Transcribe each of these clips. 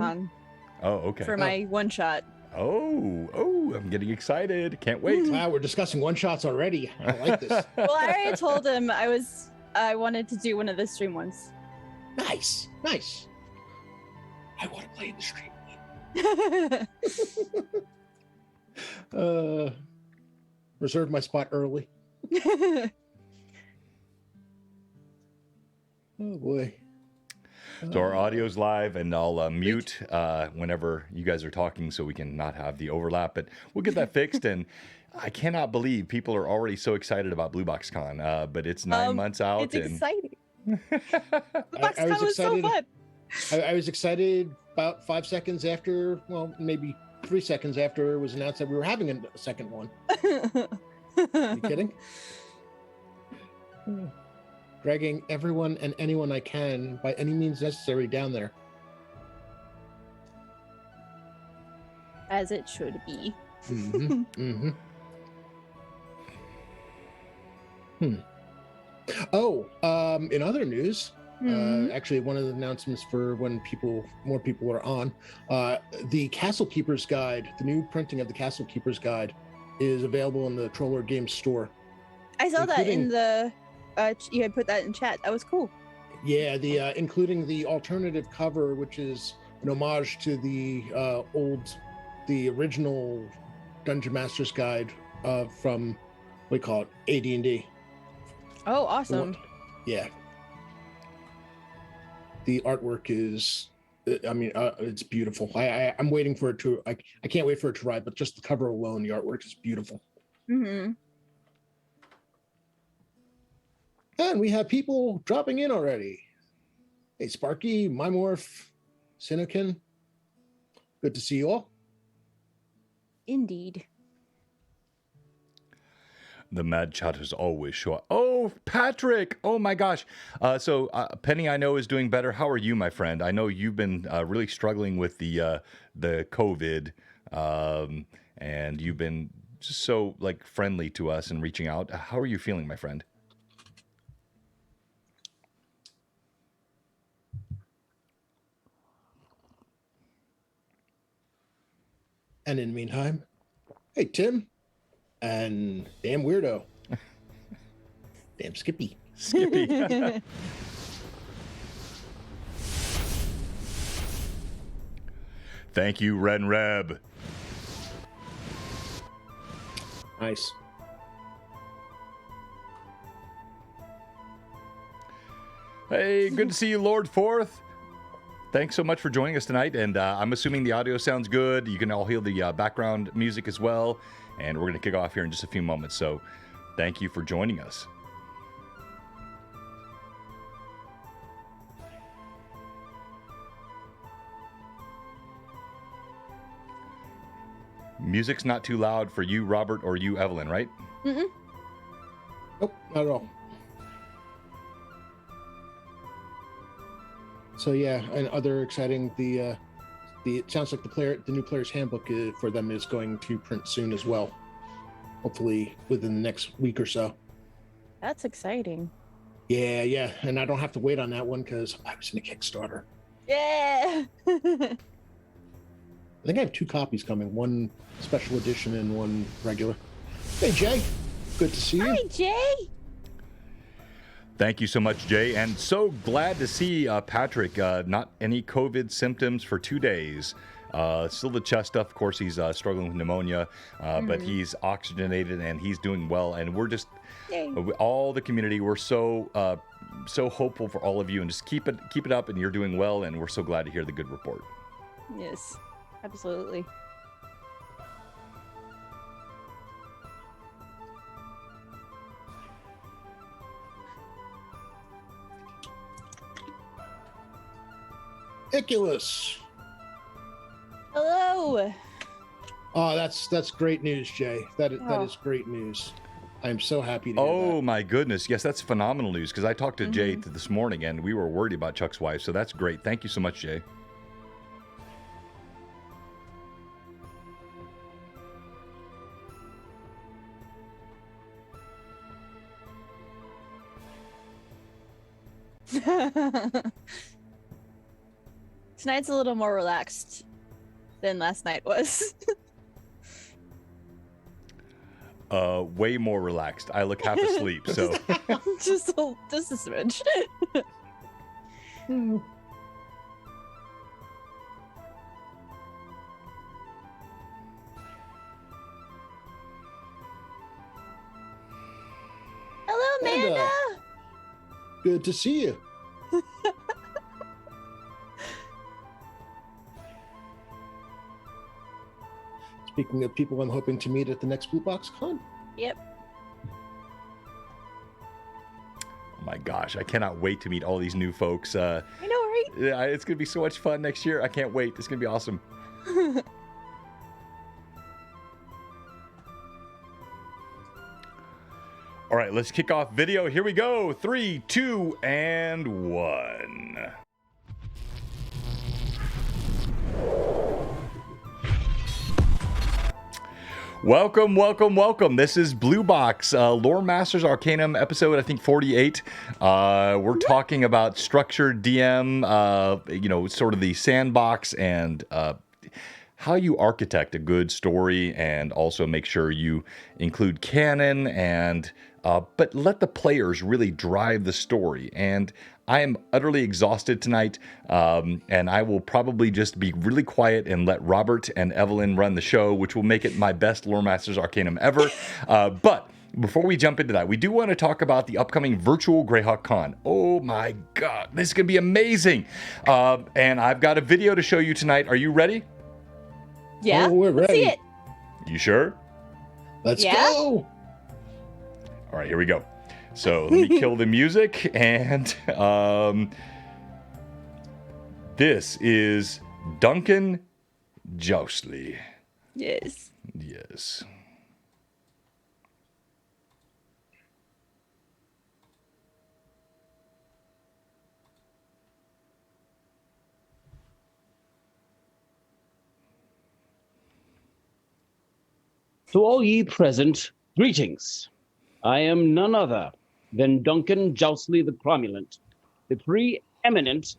BlueBoxCon Oh, okay. for my one shot. Oh, I'm getting excited. Can't wait. Wow, we're discussing one shots already. I like this. Well, I already told him I wanted to do one of the stream ones. Nice. I want to play in the stream. Reserve my spot early. Oh boy. So our audio's live, and I'll mute whenever you guys are talking so we can not have the overlap, but we'll get that fixed. And I cannot believe people are already so excited about BlueBoxCon, but it's 9 months out. It's exciting. I was was so excited. fun. I was excited about 5 seconds after, well, maybe 3 seconds after it was announced that we were having a second one. Are you kidding? Dragging everyone and anyone I can by any means necessary down there. As it should be. Oh, in other news, actually one of the announcements for when more people are on, the Castle Keeper's Guide, the new printing of the Castle Keeper's Guide is available in the Troller Games store. I saw that in the you had put that in chat. That was cool. Yeah, the including the alternative cover, which is an homage to the original Dungeon Master's Guide from, what do you call it, AD&D. Oh, awesome. Yeah. The artwork is, it's beautiful. I'm waiting for it to, I can't wait for it to arrive, but just the cover alone, the artwork is beautiful. Mm-hmm. And we have people dropping in already. Hey, Sparky, Mymorph, Sinokin. Good to see you all. Indeed. The mad chatters always show up. Oh, Patrick! Oh my gosh. So Penny, I know, is doing better. How are you, my friend? I know you've been really struggling with the COVID, and you've been just so friendly to us and reaching out. How are you feeling, my friend? And in the meantime, hey, Tim. And damn weirdo. Damn Skippy. Thank you, Ren Reb. Nice. Hey, good to see you, Lord Forth. Thanks so much for joining us tonight, and I'm assuming the audio sounds good. You can all hear the background music as well, and we're going to kick off here in just a few moments, so thank you for joining us. Music's not too loud for you, Robert, or you, Evelyn, right? Mm-mm. Nope, not at all. So yeah, and other exciting, it sounds like the new player's handbook for them is going to print soon as well. Hopefully within the next week or so. That's exciting. Yeah, and I don't have to wait on that one because I was in a Kickstarter. Yeah. I think I have 2 copies coming, one special edition and one regular. Hey Jay, good to see you. Hi Jay. Thank you so much, Jay, and so glad to see Patrick. Not any COVID symptoms for 2 days. Still the chest stuff. Of course, he's struggling with pneumonia, but he's oxygenated and he's doing well. And we're just, all the community, we're so hopeful for all of you, and just keep it up. And you're doing well, and we're so glad to hear the good report. Yes, absolutely. Iculus. Hello. Oh, that's great news, Jay. That is great news. I'm so happy to hear that. Oh my goodness, yes, that's phenomenal news, because I talked to Jay this morning and we were worried about Chuck's wife, so that's great. Thank you so much, Jay. Tonight's a little more relaxed than last night was. Way more relaxed. I look half asleep, so. just a smidge. Hello, Amanda. Good to see you. Speaking of people I'm hoping to meet at the next Blue Box Con. Yep. Oh my gosh, I cannot wait to meet all these new folks. I know, right? Yeah, it's going to be so much fun next year. I can't wait. It's going to be awesome. All right, let's kick off video. Here we go. 3, 2, and 1. Welcome, welcome, welcome. This is Blue Box, Loremaster's Arcanum episode, I think 48. We're talking about structured DM, sort of the sandbox and how you architect a good story, and also make sure you include canon and but let the players really drive the story. And I am utterly exhausted tonight, and I will probably just be really quiet and let Robert and Evelyn run the show, which will make it my best Loremaster's Arcanum ever. But before we jump into that, we do want to talk about the upcoming virtual Greyhawk Con. Oh my God, this is going to be amazing. And I've got a video to show you tonight. Are you ready? Yeah, we're ready. Let's see it. You sure? Let's go. All right, here we go. So let me kill the music, and this is Duncan Joustley. Yes. Yes. To all ye present, greetings. I am none other than Duncan Joustley the Cromulent, the preeminent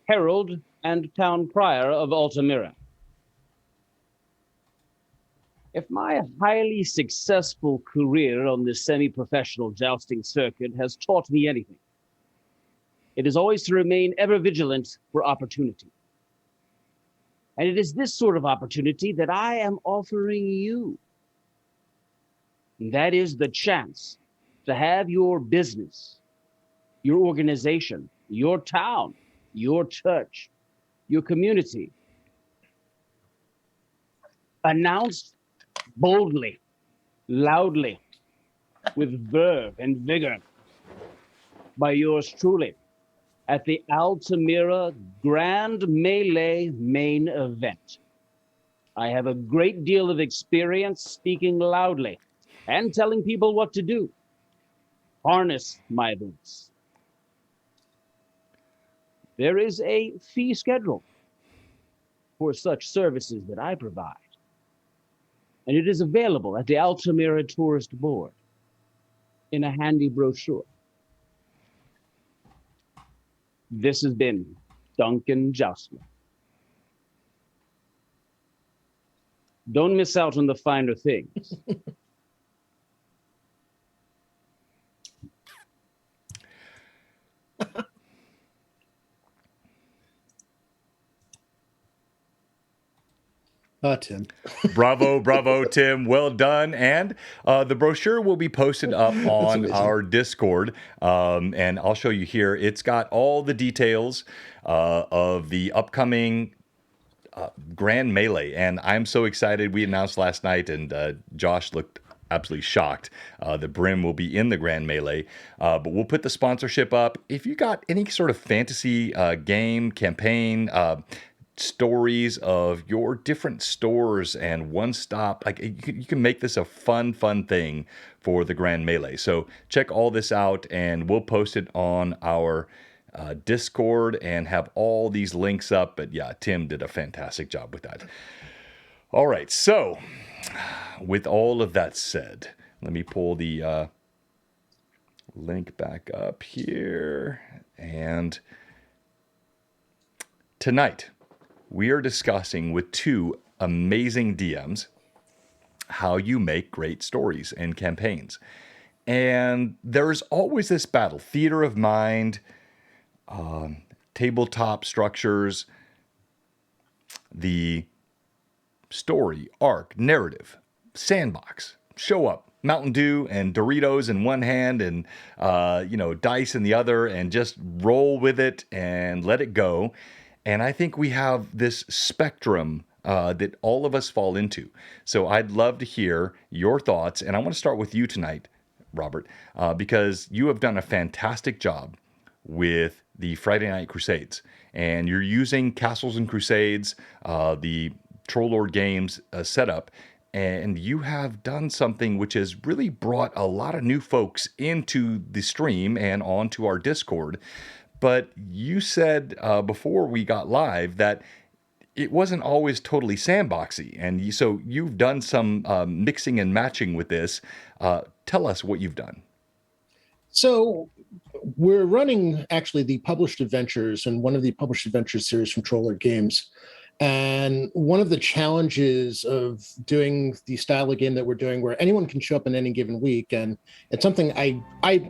herald and town crier of Altamira. If my highly successful career on the semi-professional jousting circuit has taught me anything, it is always to remain ever vigilant for opportunity. And it is this sort of opportunity that I am offering you. And that is the chance to have your business, your organization, your town, your church, your community announced boldly, loudly, with verve and vigor by yours truly at the Altamira Grand Melee main event. I have a great deal of experience speaking loudly and telling people what to do. Harness my voice. There is a fee schedule for such services that I provide, and it is available at the Altamira Tourist Board in a handy brochure. This has been Duncan Joustley. Don't miss out on the finer things. Tim. Bravo, bravo, Tim. Well done. And the brochure will be posted up on our Discord. And I'll show you here. It's got all the details of the upcoming Grand Melee. And I'm so excited. We announced last night, and Josh looked absolutely shocked. The Brim will be in the Grand Melee. But we'll put the sponsorship up. If you got any sort of fantasy game, campaign, stories of your different stores and one stop, like you can make this a fun thing for the Grand Melee. So check all this out, and we'll post it on our Discord and have all these links up. But yeah, Tim did a fantastic job with that. All right, so with all of that said, let me pull the link back up here, and Tonight, we are discussing with two amazing DMs how you make great stories and campaigns. And there's always this battle, theater of mind, tabletop structures, the story, arc, narrative, Sandbox, show up, Mountain Dew and Doritos in one hand and, dice in the other, and just roll with it and let it go. And I think we have this spectrum that all of us fall into. So I'd love to hear your thoughts. And I want to start with you tonight, Robert, because you have done a fantastic job with the Friday Night Crusades. And you're using Castles and Crusades, the Troll Lord Games setup. And you have done something which has really brought a lot of new folks into the stream and onto our Discord. But you said before we got live that it wasn't always totally sandboxy. And so you've done some mixing and matching with this. Tell us what you've done. So we're running actually the published adventures and one of the published adventures series from Troll Lord Games. And one of the challenges of doing the style of game that we're doing, where anyone can show up in any given week, and it's something I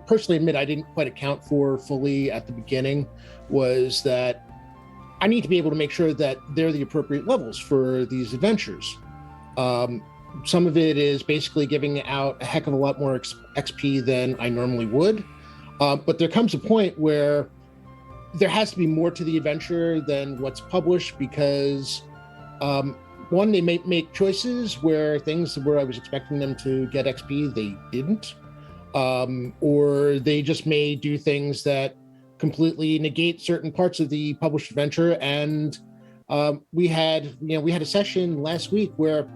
personally admit I didn't quite account for fully at the beginning, was that I need to be able to make sure that they're the appropriate levels for these adventures. Some of it is basically giving out a heck of a lot more XP than I normally would. But there comes a point where there has to be more to the adventure than what's published, because one, they may make choices where things where I was expecting them to get XP, they didn't. Or they just may do things that completely negate certain parts of the published adventure. And we had a session last week where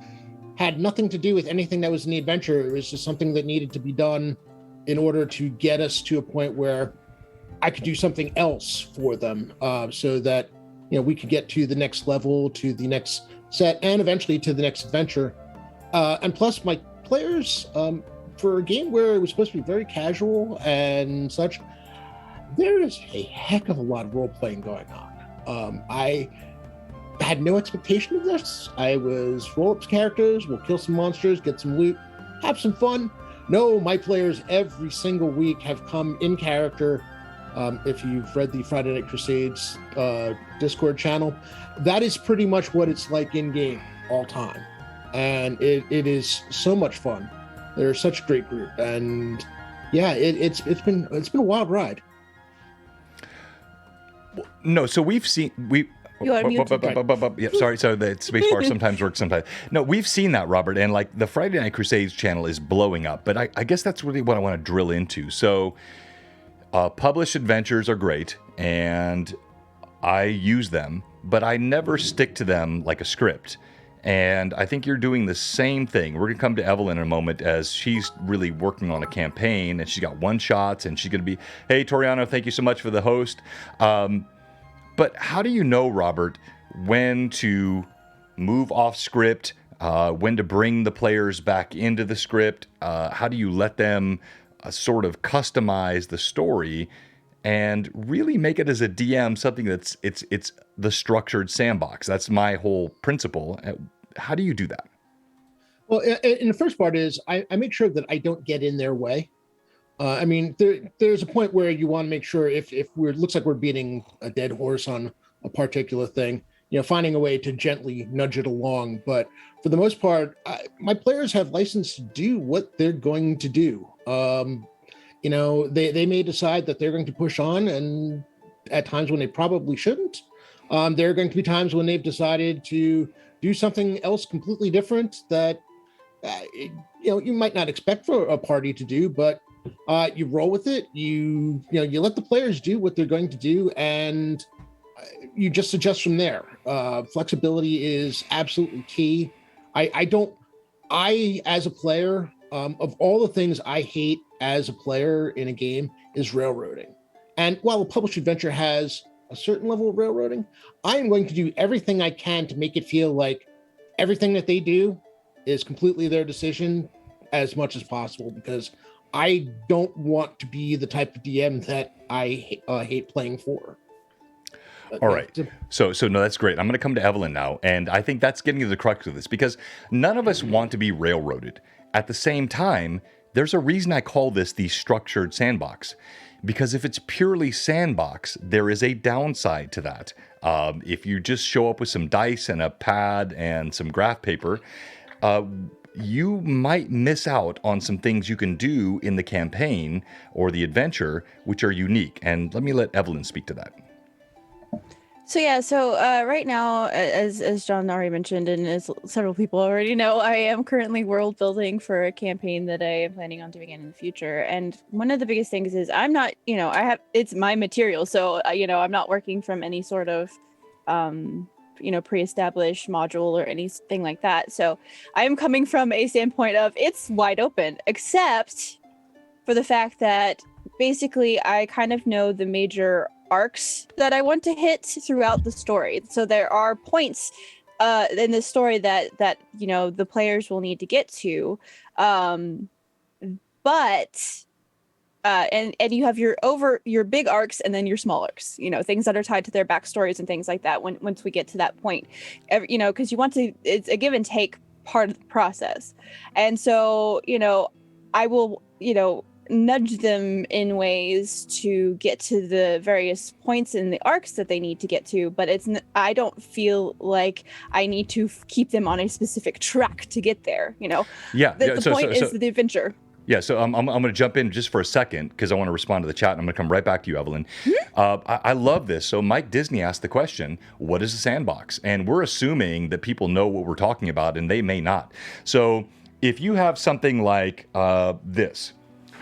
had nothing to do with anything that was in the adventure. It was just something that needed to be done in order to get us to a point where I could do something else for them, so that we could get to the next level, to the next set, and eventually to the next adventure. And plus, my players, for a game where it was supposed to be very casual and such, there is a heck of a lot of role playing going on. I had no expectation of this. I was roll up characters, we'll kill some monsters, get some loot, have some fun. No, my players every single week have come in character. If you've read the Friday Night Crusades Discord channel, that is pretty much what it's like in game all time, and it is so much fun. They're such a great group, and yeah, it's been a wild ride. No, so we've seen You are muted. Yeah, sorry. So the spacebar sometimes works, sometimes. No, we've seen that, Robert, and like the Friday Night Crusades channel is blowing up. But I guess that's really what I want to drill into. So. Published adventures are great, and I use them, but I never stick to them like a script. And I think you're doing the same thing. We're going to come to Evelyn in a moment, as she's really working on a campaign, and she's got one-shots, and she's going to be, hey, Toriano, thank you so much for the host. But how do you know, Robert, when to move off script, when to bring the players back into the script? How do you let them sort of customize the story and really make it as a DM something that's it's the structured sandbox? That's my whole principle. How do you do that? Well, and the first part is I make sure that I don't get in their way. I mean, there's a point where you want to make sure if it looks like we're beating a dead horse on a particular thing, finding a way to gently nudge it along. But for the most part, my players have license to do what they're going to do. They may decide that they're going to push on, and at times when they probably shouldn't. There are going to be times when they've decided to do something else completely different that you might not expect for a party to do, but you roll with it. You let the players do what they're going to do, and you just adjust from there. Flexibility is absolutely key. I as a player, of all the things I hate as a player in a game, is railroading. And while a published adventure has a certain level of railroading, I am going to do everything I can to make it feel like everything that they do is completely their decision as much as possible, because I don't want to be the type of DM that I hate playing for. All right. So no, that's great. I'm going to come to Evelyn now, and I think that's getting to the crux of this, because none of us want to be railroaded. At the same time, there's a reason I call this the structured sandbox, because if it's purely sandbox, there is a downside to that. If you just show up with some dice and a pad and some graph paper, you might miss out on some things you can do in the campaign or the adventure, which are unique. And let me let Evelyn speak to that. So right now, as John already mentioned, and as several people already know, I am currently world building for a campaign that I am planning on doing in the future. And one of the biggest things is I'm not, it's my material, so I'm not working from any sort of, pre-established module or anything like that. So I am coming from a standpoint of it's wide open, except for the fact that basically I kind of know the major arcs that I want to hit throughout the story. So there are points in the story that the players will need to get to, but you have your big arcs and then your small arcs, things that are tied to their backstories and things like that. Once we get to that point, because you want to, it's a give and take part of the process, and so I will nudge them in ways to get to the various points in the arcs that they need to get to, but I don't feel like I need to keep them on a specific track to get there. The point is the adventure. Yeah, so I'm going to jump in just for a second because I want to respond to the chat, and I'm going to come right back to you, Evelyn. I love this. So Mike Disney asked the question, what is a sandbox? And we're assuming that people know what we're talking about, and they may not. So if you have something like this.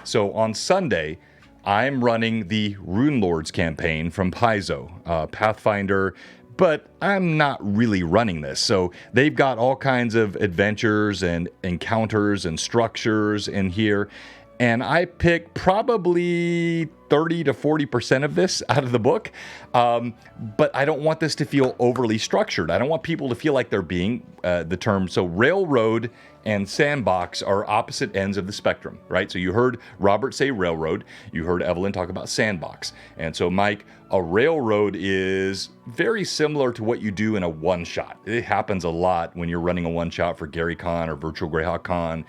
So on Sunday, I'm running the Rune Lords campaign from Paizo, Pathfinder, but I'm not really running this. So they've got all kinds of adventures and encounters and structures in here. And I pick probably 30 to 40% of this out of the book. But I don't want this to feel overly structured. I don't want people to feel like they're being the term. So railroad and sandbox are opposite ends of the spectrum, right? So you heard Robert say railroad. You heard Evelyn talk about sandbox. And so, Mike, a railroad is very similar to what you do in a one-shot. It happens a lot when you're running a one-shot for Gary Con or Virtual Greyhawk Con,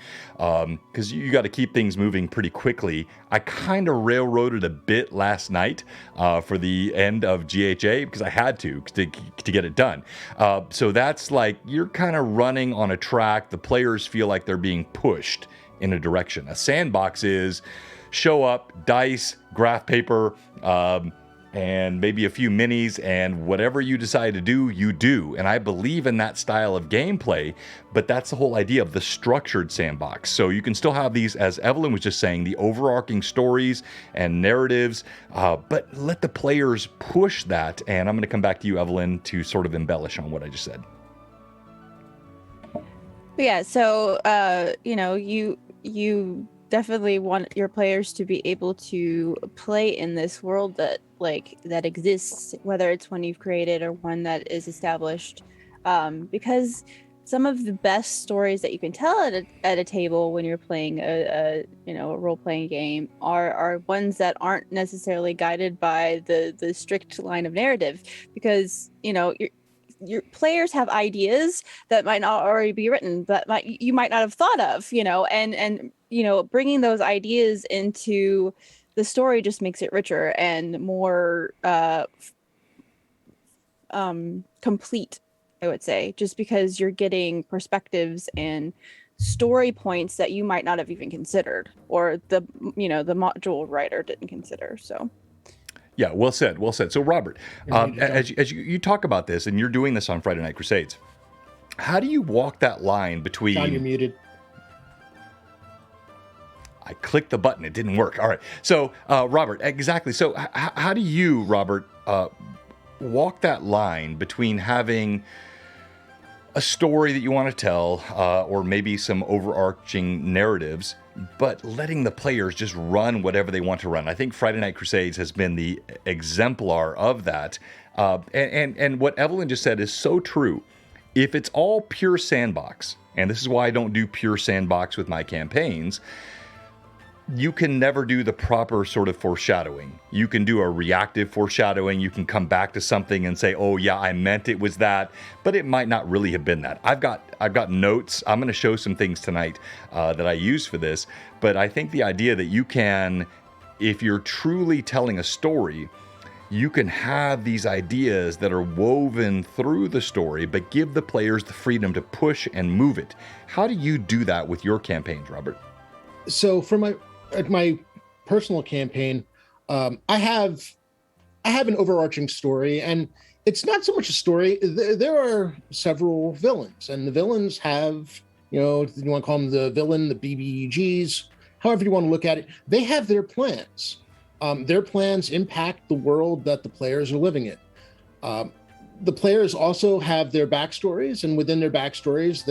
because you got to keep things moving pretty quickly. I kind of railroaded a bit last night for the end of GHA because I had to get it done. So that's like you're kind of running on a track. The players feel like they're being pushed in a direction. A sandbox is show up, dice, graph paper, and maybe a few minis, and whatever you decide to do, you do. And I believe in that style of gameplay, but that's the whole idea of the structured sandbox. So you can still have these, as Evelyn was just saying, the overarching stories and narratives, but let the players push that. And I'm going to come back to you, Evelyn, to sort of embellish on what I just said. Yeah, so you definitely want your players to be able to play in this world that exists, whether it's one you've created or one that is established, because some of the best stories that you can tell at a table when you're playing a role-playing game are ones that aren't necessarily guided by the strict line of narrative, because your players have ideas that might not already be written, but you might not have thought of, and bringing those ideas into the story just makes it richer and more complete, I would say, just because you're getting perspectives and story points that you might not have even considered, or the module writer didn't consider. So yeah, well said. So Robert, as you talk about this, and you're doing this on Friday Night Crusades, how do you walk that line between... John, you're muted. I clicked the button. It didn't work. All right. So, Robert, exactly. So how do you, Robert, walk that line between having a story that you want to tell, or maybe some overarching narratives, but letting the players just run whatever they want to run? I think Friday Night Crusades has been the exemplar of that. And what Evelyn just said is so true. If it's all pure sandbox, and this is why I don't do pure sandbox with my campaigns, you can never do the proper sort of foreshadowing. You can do a reactive foreshadowing. You can come back to something and say, "Oh yeah, I meant it was that," but it might not really have been that. I've got notes. I'm going to show some things tonight that I use for this. But I think the idea that you can, if you're truly telling a story, you can have these ideas that are woven through the story, but give the players the freedom to push and move it. How do you do that with your campaigns, Robert? So for my personal campaign, I have an overarching story, and it's not so much a story. There are several villains, and the villains have, you want to call them the villain, the BBEGs, however you want to look at it. They have their plans. Their plans impact the world that the players are living in. The players also have their backstories, and within their backstories,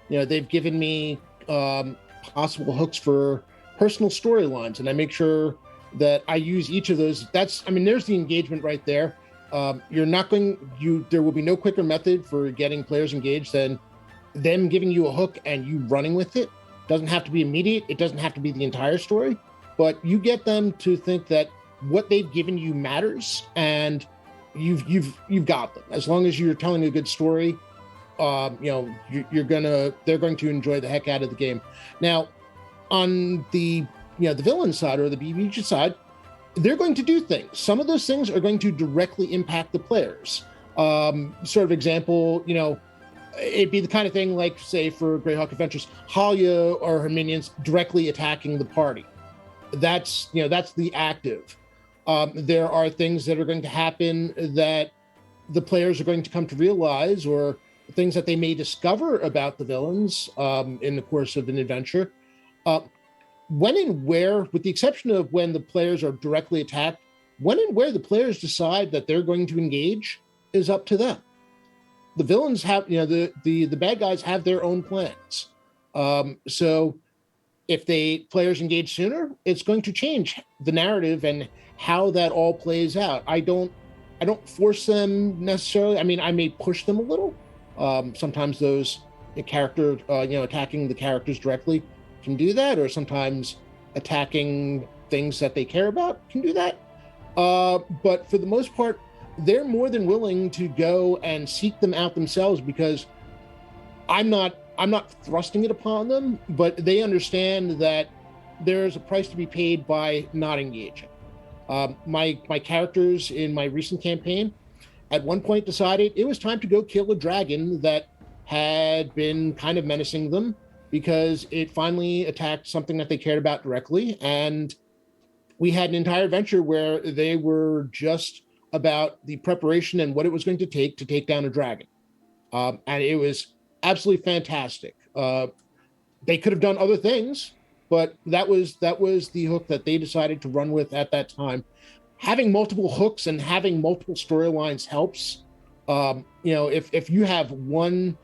they've given me possible hooks for personal storylines, and I make sure that I use each of those. There's the engagement right there. There will be no quicker method for getting players engaged than them giving you a hook and you running with it. Doesn't have to be immediate. It doesn't have to be the entire story, but you get them to think that what they've given you matters, and you've got them. As long as you're telling a good story, they're going to enjoy the heck out of the game. Now, on the villain side or the BBG side, they're going to do things. Some of those things are going to directly impact the players. Sort of example, it'd be the kind of thing like, say, for Greyhawk Adventures, Halia or her minions directly attacking the party. That's the active. There are things that are going to happen that the players are going to come to realize, or things that they may discover about the villains in the course of an adventure. When and where, with the exception of when the players are directly attacked, when and where the players decide that they're going to engage is up to them. The villains have, the bad guys have their own plans. So if players engage sooner, it's going to change the narrative and how that all plays out. I don't force them necessarily. I may push them a little. Sometimes attacking the characters directly can do that, or sometimes attacking things that they care about can do that. But for the most part, they're more than willing to go and seek them out themselves, because I'm not thrusting it upon them, but they understand that there's a price to be paid by not engaging. My characters in my recent campaign at one point decided it was time to go kill a dragon that had been kind of menacing them, because it finally attacked something that they cared about directly. And we had an entire adventure where they were just about the preparation and what it was going to take down a dragon. And it was absolutely fantastic. They could have done other things, but that was the hook that they decided to run with at that time. Having multiple hooks and having multiple storylines helps. If you have one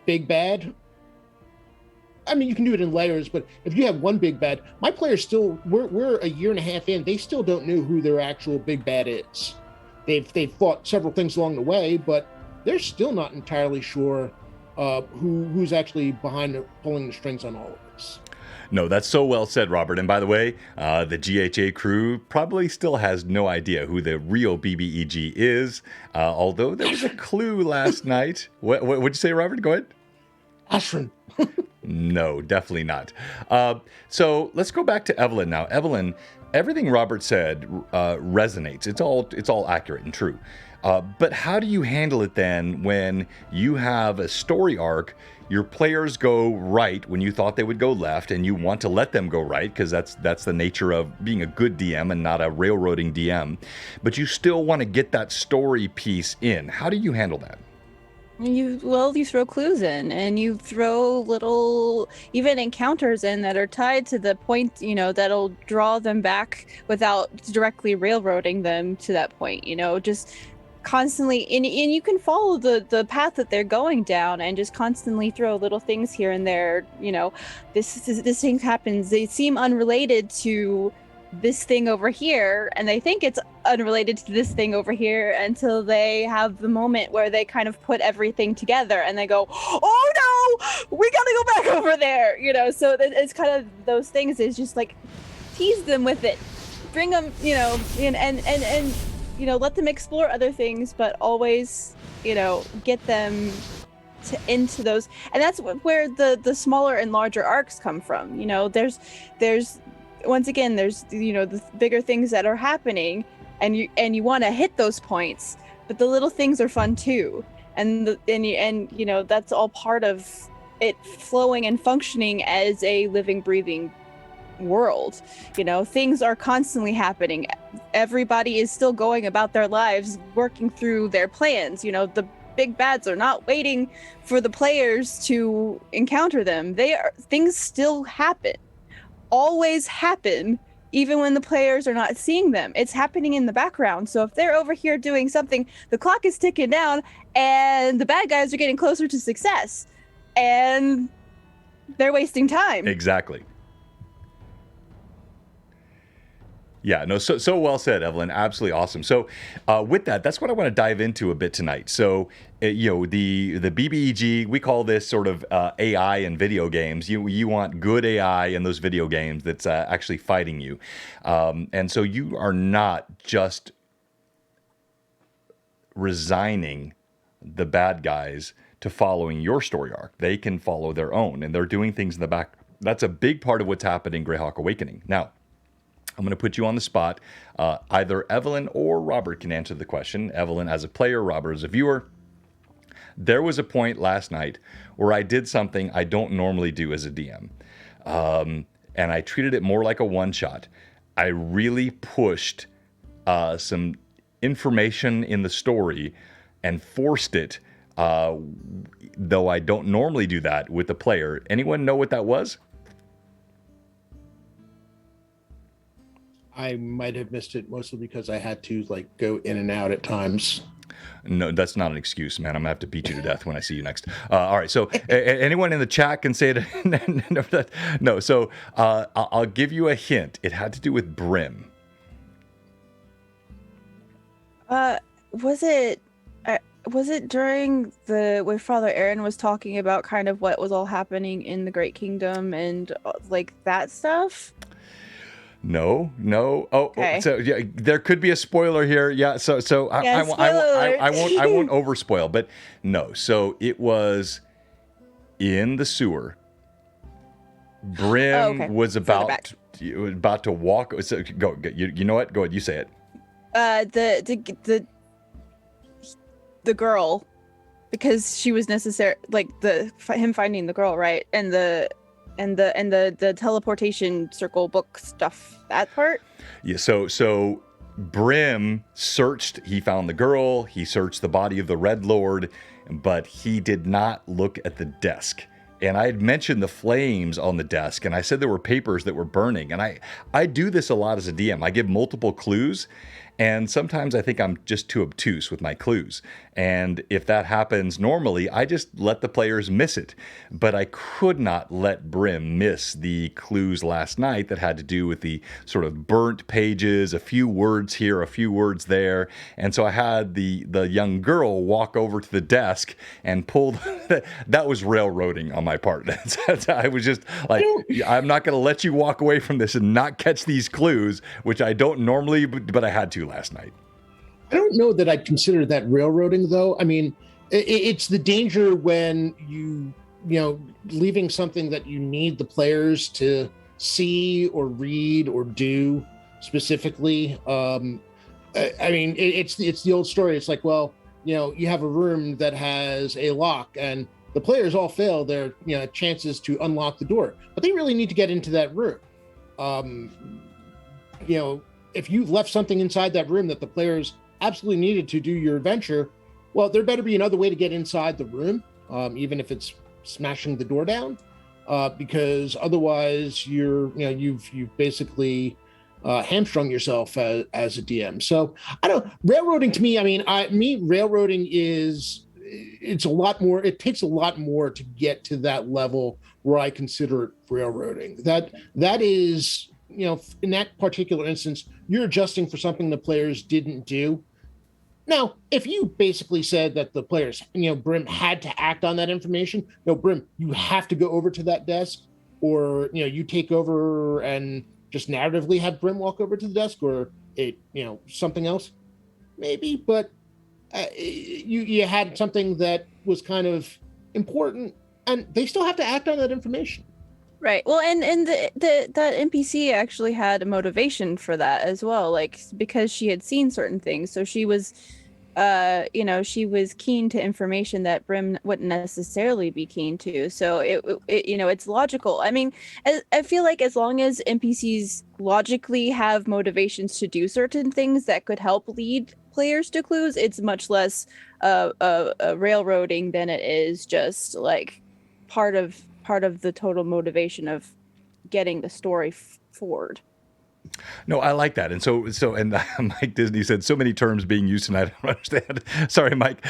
big bad, you can do it in layers, but if you have one big bad, my players still, we're a year and a half in, they still don't know who their actual big bad is. They've fought several things along the way, but they're still not entirely sure who's actually behind pulling the strings on all of this. No, that's so well said, Robert. And by the way, the GHA crew probably still has no idea who the real BBEG is, although there was a clue last night. What'd you say, Robert? Go ahead. Ashran. No, definitely not. So let's go back to Evelyn now. Evelyn, everything Robert said resonates. It's all accurate and true. But how do you handle it then when you have a story arc, your players go right when you thought they would go left, and you want to let them go right, because that's the nature of being a good DM and not a railroading DM, but you still want to get that story piece in. How do you handle that? You throw clues in, and you throw little even encounters in that are tied to the point, that'll draw them back without directly railroading them to that point, just constantly, and you can follow the path that they're going down and just constantly throw little things here and there. This thing happens, they seem unrelated to this thing over here, and they think it's unrelated to this thing over here until they have the moment where they kind of put everything together and they go, oh we gotta go back over there, you know. So it's kind of those things. Is just like tease them with it, bring them, you know, and you know, let them explore other things, but always, you know, get them into those. And that's where the smaller and larger arcs come from. You know, there's once again, there's, you know, the bigger things that are happening, and you want to hit those points, but the little things are fun too. And you know, that's all part of it flowing and functioning as a living, breathing world. You know, things are constantly happening. Everybody is still going about their lives, working through their plans. You know, the big bads are not waiting for the players to encounter them. Things still happen, always happen, even when the players are not seeing them. It's happening in the background. So if they're over here doing something, the clock is ticking down and the bad guys are getting closer to success, and they're wasting time. Exactly. Yeah, no, so well said, Evelyn. Absolutely awesome. So with that, that's what I want to dive into a bit tonight. So, you know, the BBEG, we call this sort of AI in video games. You want good AI in those video games that's actually fighting you. And so you are not just resigning the bad guys to following your story arc. They can follow their own, and they're doing things in the back. That's a big part of what's happening in Greyhawk Awakening. Now, I'm going to put you on the spot. Either Evelyn or Robert can answer the question. Evelyn as a player, Robert as a viewer. There was a point last night where I did something I don't normally do as a DM. And I treated it more like a one-shot. I really pushed some information in the story and forced it, though I don't normally do that with the player. Anyone know what that was? I might have missed it, mostly because I had to like go in and out at times. No, that's not an excuse, man. I'm gonna have to beat you to death when I see you next. All right. So, anyone in the chat can say it. No. So, I'll give you a hint. It had to do with Brim. Was it during where Father Aaron was talking about kind of what was all happening in the Great Kingdom and like that stuff? No. Oh, Okay. so yeah, there could be a spoiler here. Yeah. So Yeah, I won't overspoil, but no. So it was in the sewer. Brim was about to walk. So go. You know what? Go ahead. You say it. The girl, because she was necessary. Like him finding the girl, right? And the teleportation circle book stuff, that part. Yeah, so Brim searched, he found the girl, he searched the body of the Red Lord, but he did not look at the desk. And I had mentioned the flames on the desk, and I said there were papers that were burning. And I do this a lot as a DM. I give multiple clues, and sometimes I think I'm just too obtuse with my clues. And if that happens normally, I just let the players miss it. But I could not let Brim miss the clues last night that had to do with the sort of burnt pages, a few words here, a few words there. And so I had the young girl walk over to the desk and pull. That was railroading on my part. I was just like, I'm not going to let you walk away from this and not catch these clues, which I don't normally, but I had to last night. I don't know that I'd consider that railroading, though. I mean, it's the danger when you know, leaving something that you need the players to see or read or do specifically. I mean, it's the old story. It's like, well, you know, you have a room that has a lock, and the players all fail their chances to unlock the door, but they really need to get into that room. You know, if you left something inside that room that the players absolutely needed to do your adventure, well, there better be another way to get inside the room, even if it's smashing the door down, because otherwise you've basically hamstrung yourself as a DM. So I don't. Railroading to me, I mean, railroading is it's a lot more. It takes a lot more to get to that level where I consider it railroading. That is. You know, in that particular instance, you're adjusting for something the players didn't do. Now, if you basically said that the players, Brim had to act on that information, no, Brim, you have to go over to that desk, or you take over and just narratively have Brim walk over to the desk, or something else, maybe. But you had something that was kind of important, and they still have to act on that information. Right. Well, and that NPC actually had a motivation for that as well, like because she had seen certain things. So she was, she was keen to information that Brim wouldn't necessarily be keen to. So it's logical. I mean, I feel like as long as NPCs logically have motivations to do certain things that could help lead players to clues, it's much less railroading than it is just like part of the total motivation of getting the story forward. No, I like that. And so Mike Disney said so many terms being used tonight. I don't understand. Sorry, Mike.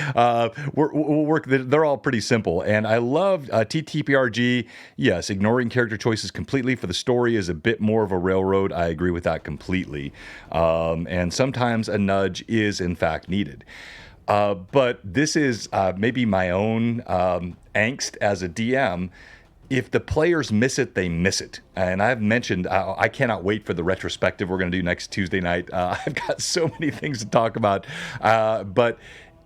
We'll work. They're all pretty simple. And I love TTPRG. Yes, ignoring character choices completely for the story is a bit more of a railroad. I agree with that completely. And sometimes a nudge is in fact needed. But this is maybe my own angst as a DM. If the players miss it, they miss it. And I've mentioned, I cannot wait for the retrospective we're going to do next Tuesday night. I've got so many things to talk about. But,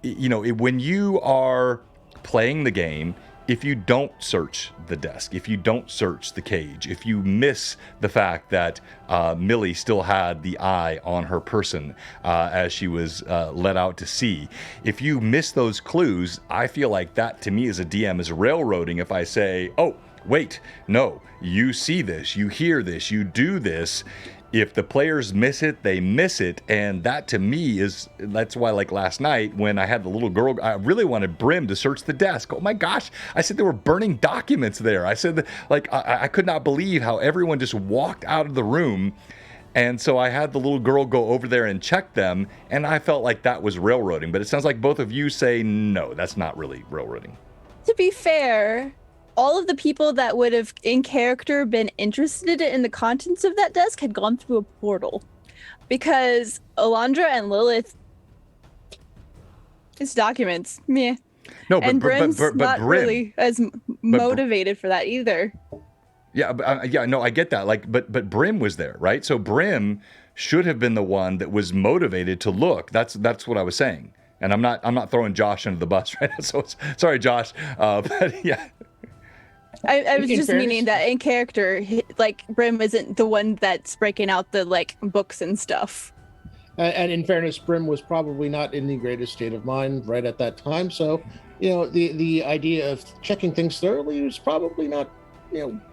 when you are playing the game, if you don't search the desk, if you don't search the cage, if you miss the fact that Millie still had the eye on her person as she was let out to sea, if you miss those clues, I feel like that to me as a DM is railroading if I say, oh, wait, no, you see this, you hear this, you do this. If the players miss it, they miss it. And that to me that's why, like last night when I had the little girl, I really wanted Brim to search the desk. Oh my gosh. I said there were burning documents there. I said, I could not believe how everyone just walked out of the room. And so I had the little girl go over there and check them. And I felt like that was railroading. But it sounds like both of you say, no, that's not really railroading. To be fair, all of the people that would have in character been interested in the contents of that desk had gone through a portal, because Alondra and Lilith, it's documents, meh. No, and Brim's but not Brim, really as motivated for that either. Yeah, no, I get that. But Brim was there, right? So Brim should have been the one that was motivated to look. That's what I was saying, and I'm not throwing Josh under the bus right now. So sorry, Josh, but yeah. I was just meaning that in character, like Brim isn't the one that's breaking out the books and stuff. And in fairness, Brim was probably not in the greatest state of mind right at that time. So, the idea of checking things thoroughly was probably not,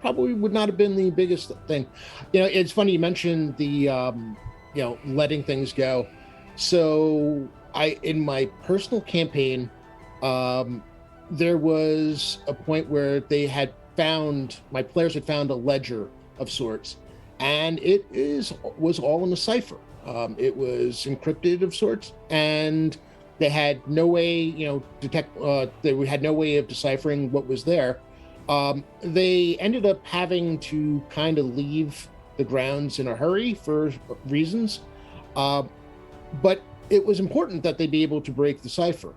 probably would not have been the biggest thing. It's funny you mentioned the, letting things go. So in my personal campaign, there was a point where my players had found a ledger of sorts, and it was all in a cipher. It was encrypted of sorts, and they had no way, they had no way of deciphering what was there. They ended up having to kind of leave the grounds in a hurry for reasons, but it was important that they be able to break the cipher.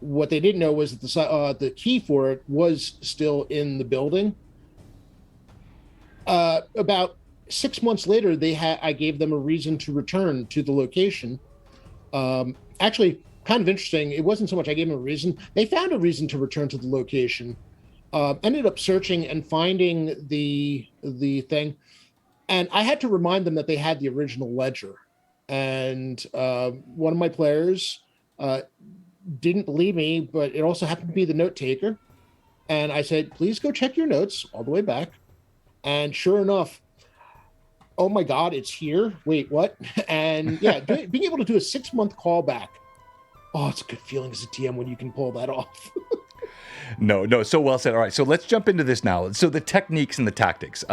What they didn't know was that the key for it was still in the building. About 6 months later, I gave them a reason to return to the location. Actually, kind of interesting. It wasn't so much I gave them a reason. They found a reason to return to the location. Ended up searching and finding the thing. And I had to remind them that they had the original ledger. And one of my players didn't believe me, but it also happened to be the note taker. And I said, please go check your notes all the way back. And sure enough, oh my God, it's here. Wait, what? And yeah, being able to do a 6-month callback. Oh, it's a good feeling as a DM when you can pull that off. No, so well said. All right, so let's jump into this now. So the techniques and the tactics.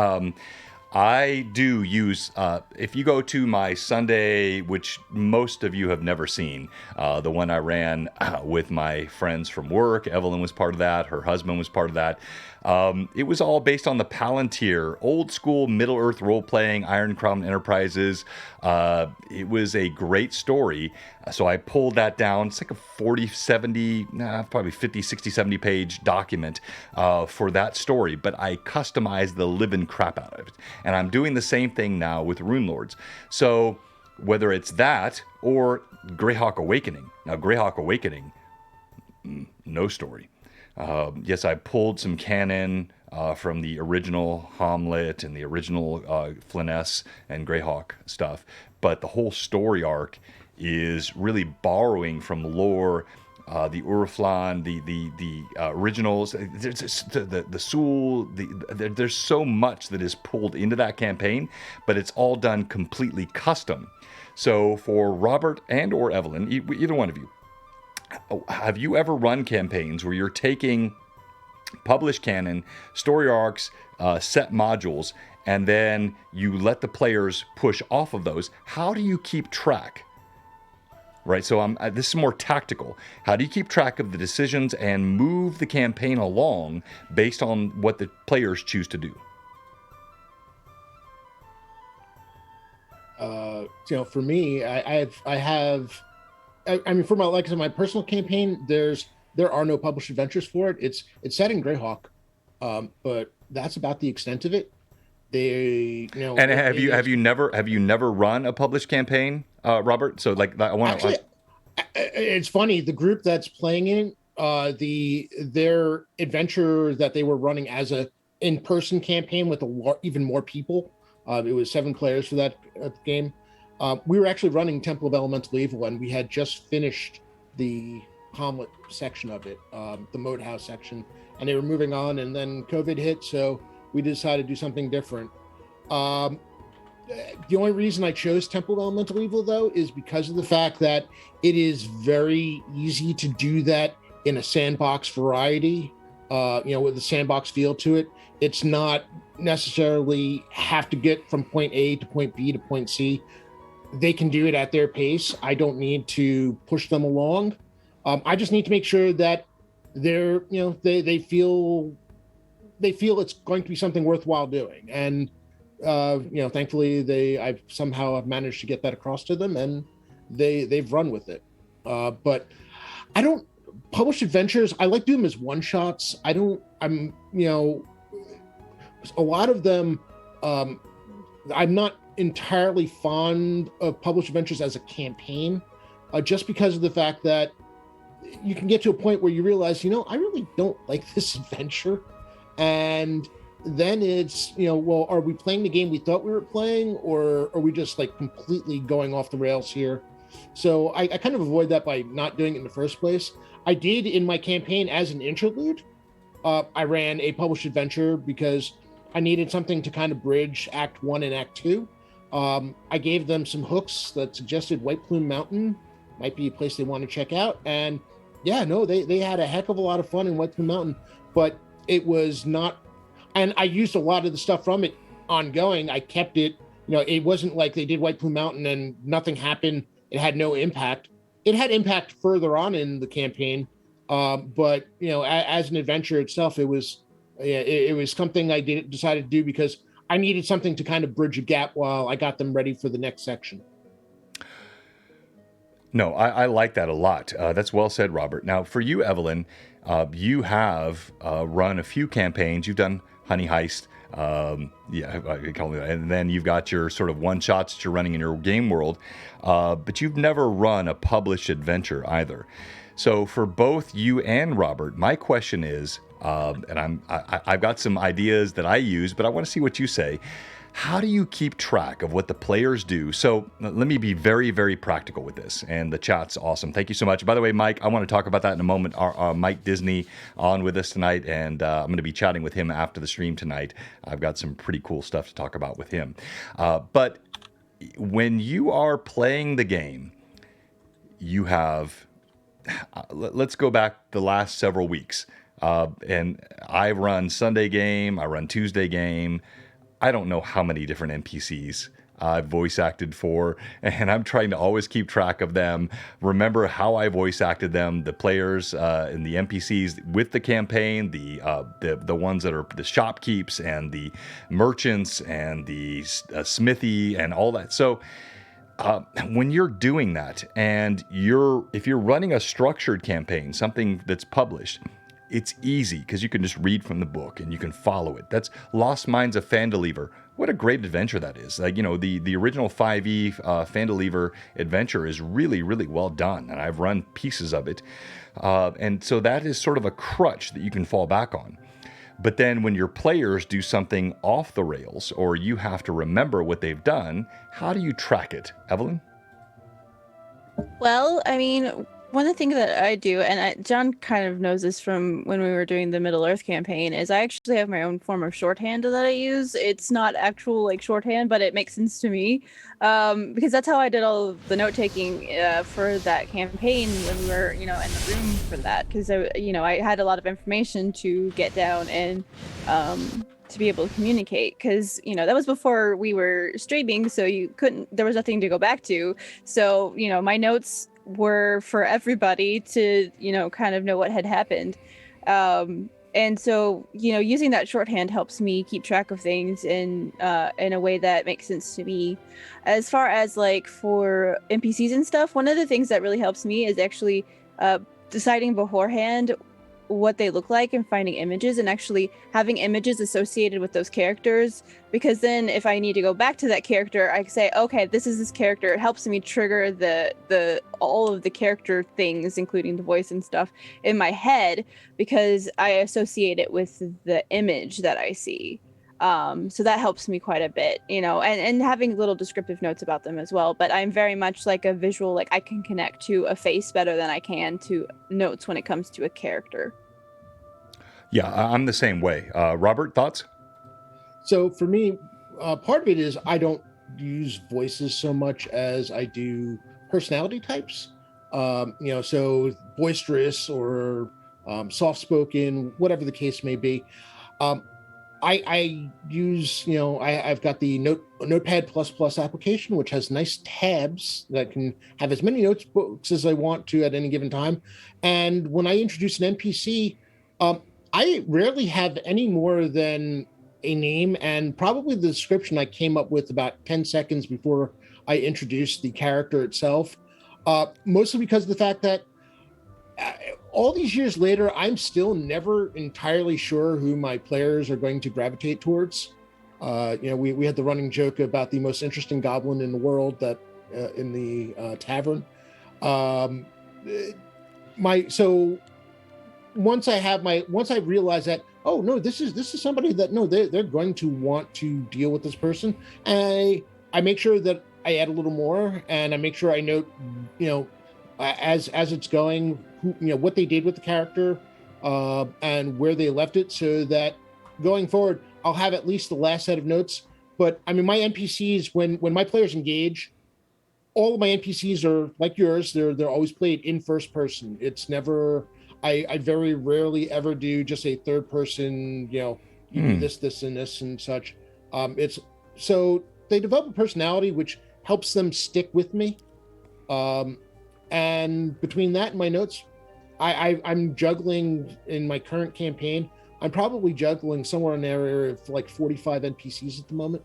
I do use, if you go to my Sunday, which most of you have never seen, the one I ran with my friends from work. Evelyn was part of that. Her husband was part of that. It was all based on the Palantir, old school Middle Earth role-playing, Iron Crown Enterprises. It was a great story. So I pulled that down. It's like a 40, 70, probably 50, 60, 70 page document for that story. But I customized the living crap out of it. And I'm doing the same thing now with Rune Lords. So whether it's that or Greyhawk Awakening. Now, Greyhawk Awakening, no story. Yes, I pulled some canon from the original Hamlet and the original Flyness and Greyhawk stuff, but the whole story arc is really borrowing from lore, the Urflan, the originals, the Sul. There's so much that is pulled into that campaign, but it's all done completely custom. So for Robert and or Evelyn, either one of you, have you ever run campaigns where you're taking published canon, story arcs, set modules, and then you let the players push off of those? How do you keep track? Right, so this is more tactical. How do you keep track of the decisions and move the campaign along based on what the players choose to do? For me, I mean, for my personal campaign, there are no published adventures for it. It's set in Greyhawk, but that's about the extent of it. And have you never run a published campaign, Robert? So like I want to. It's funny. The group that's playing in their adventure that they were running as a in-person campaign with even more people. It was 7 players for that game. We were actually running Temple of Elemental Evil, and we had just finished the Hamlet section of it, the Moat House section, and they were moving on, and then COVID hit, so we decided to do something different. The only reason I chose Temple of Elemental Evil, though, is because of the fact that it is very easy to do that in a sandbox variety, with a sandbox feel to it. It's not necessarily have to get from point A to point B to point C. They can do it at their pace. I don't need to push them along. I just need to make sure that they feel it's going to be something worthwhile doing. And thankfully I've somehow managed to get that across to them, and they've run with it. But I don't publish adventures. I like doing them as one shots. A lot of them, I'm not entirely fond of published adventures as a campaign, just because of the fact that you can get to a point where you realize, I really don't like this adventure. And then it's, well, are we playing the game we thought we were playing, or are we just like completely going off the rails here? So I kind of avoid that by not doing it in the first place. I did in my campaign as an interlude. I ran a published adventure because I needed something to kind of bridge Act 1 and Act 2. I gave them some hooks that suggested White Plume Mountain might be a place they want to check out. And yeah, no, they had a heck of a lot of fun in White Plume Mountain, but it was not, and I used a lot of the stuff from it ongoing. I kept it, it wasn't like they did White Plume Mountain and nothing happened. It had no impact. It had impact further on in the campaign. But as an adventure itself, it was something I decided to do because I needed something to kind of bridge a gap while I got them ready for the next section. No, I like that a lot. That's well said, Robert. Now, for you, Evelyn, you have run a few campaigns. You've done Honey Heist, I call it that. And then you've got your sort of one-shots that you're running in your game world, but you've never run a published adventure either. So for both you and Robert, my question is, and I've got some ideas that I use, but I want to see what you say. How do you keep track of what the players do? So let me be very, very practical with this. And the chat's awesome. Thank you so much. By the way, Mike, I want to talk about that in a moment. Our Mike Disney on with us tonight, and I'm going to be chatting with him after the stream tonight. I've got some pretty cool stuff to talk about with him. But when you are playing the game, you have, let's go back the last several weeks. And I run Sunday game, I run Tuesday game. I don't know how many different NPCs I've voice acted for, and I'm trying to always keep track of them, remember how I voice acted them, the players and the NPCs with the campaign, the ones that are the shopkeeps and the merchants and the smithy and all that. So when you're doing that, and if you're running a structured campaign, something that's published, it's easy because you can just read from the book and you can follow it. That's Lost Mines of Phandelver. What a great adventure that is. Like, the original 5e Phandelver adventure is really, really well done, and I've run pieces of it. And so that is sort of a crutch that you can fall back on. But then when your players do something off the rails, or you have to remember what they've done, how do you track it? Evelyn? Well, I mean, one of the things that I do, and John kind of knows this from when we were doing the Middle Earth campaign, is I actually have my own form of shorthand that I use. It's not actual like shorthand, but it makes sense to me, because that's how I did all of the note taking for that campaign when we were, in the room for that, because I had a lot of information to get down and to be able to communicate, because that was before we were streaming, so there was nothing to go back to. So my notes were for everybody to kind of know what had happened, and so using that shorthand helps me keep track of things in a way that makes sense to me. As far as like for NPCs and stuff, one of the things that really helps me is actually deciding beforehand what they look like and finding images, and actually having images associated with those characters, because then if I need to go back to that character, I can say, okay, this is this character. It helps me trigger the all of the character things, including the voice and stuff, in my head, because I associate it with the image that I see. So that helps me quite a bit, and having little descriptive notes about them as well. But I'm very much like a visual, like I can connect to a face better than I can to notes when it comes to a character. Yeah, I'm the same way. Robert, thoughts? So for me, part of it is I don't use voices so much as I do personality types. So boisterous or soft-spoken, whatever the case may be. I use, I've got the Notepad++ application, which has nice tabs that can have as many notebooks as I want to at any given time. And when I introduce an NPC, I rarely have any more than a name and probably the description I came up with about 10 seconds before I introduced the character itself. Mostly because of the fact that all these years later, I'm still never entirely sure who my players are going to gravitate towards. We had the running joke about the most interesting goblin in the world that in the tavern. Once I realize that, oh no, this is somebody that they're going to want to deal with this person, and I make sure that I add a little more, and I make sure I note, as it's going, what they did with the character, and where they left it, so that going forward, I'll have at least the last set of notes. But I mean, my NPCs, when my players engage, all of my NPCs are like yours. They're always played in first person. It's never. I very rarely ever do just a third person. You do this, and this, and such. It's so they develop a personality which helps them stick with me. And between that and my notes, I'm juggling in my current campaign. I'm probably juggling somewhere in the area of like 45 NPCs at the moment,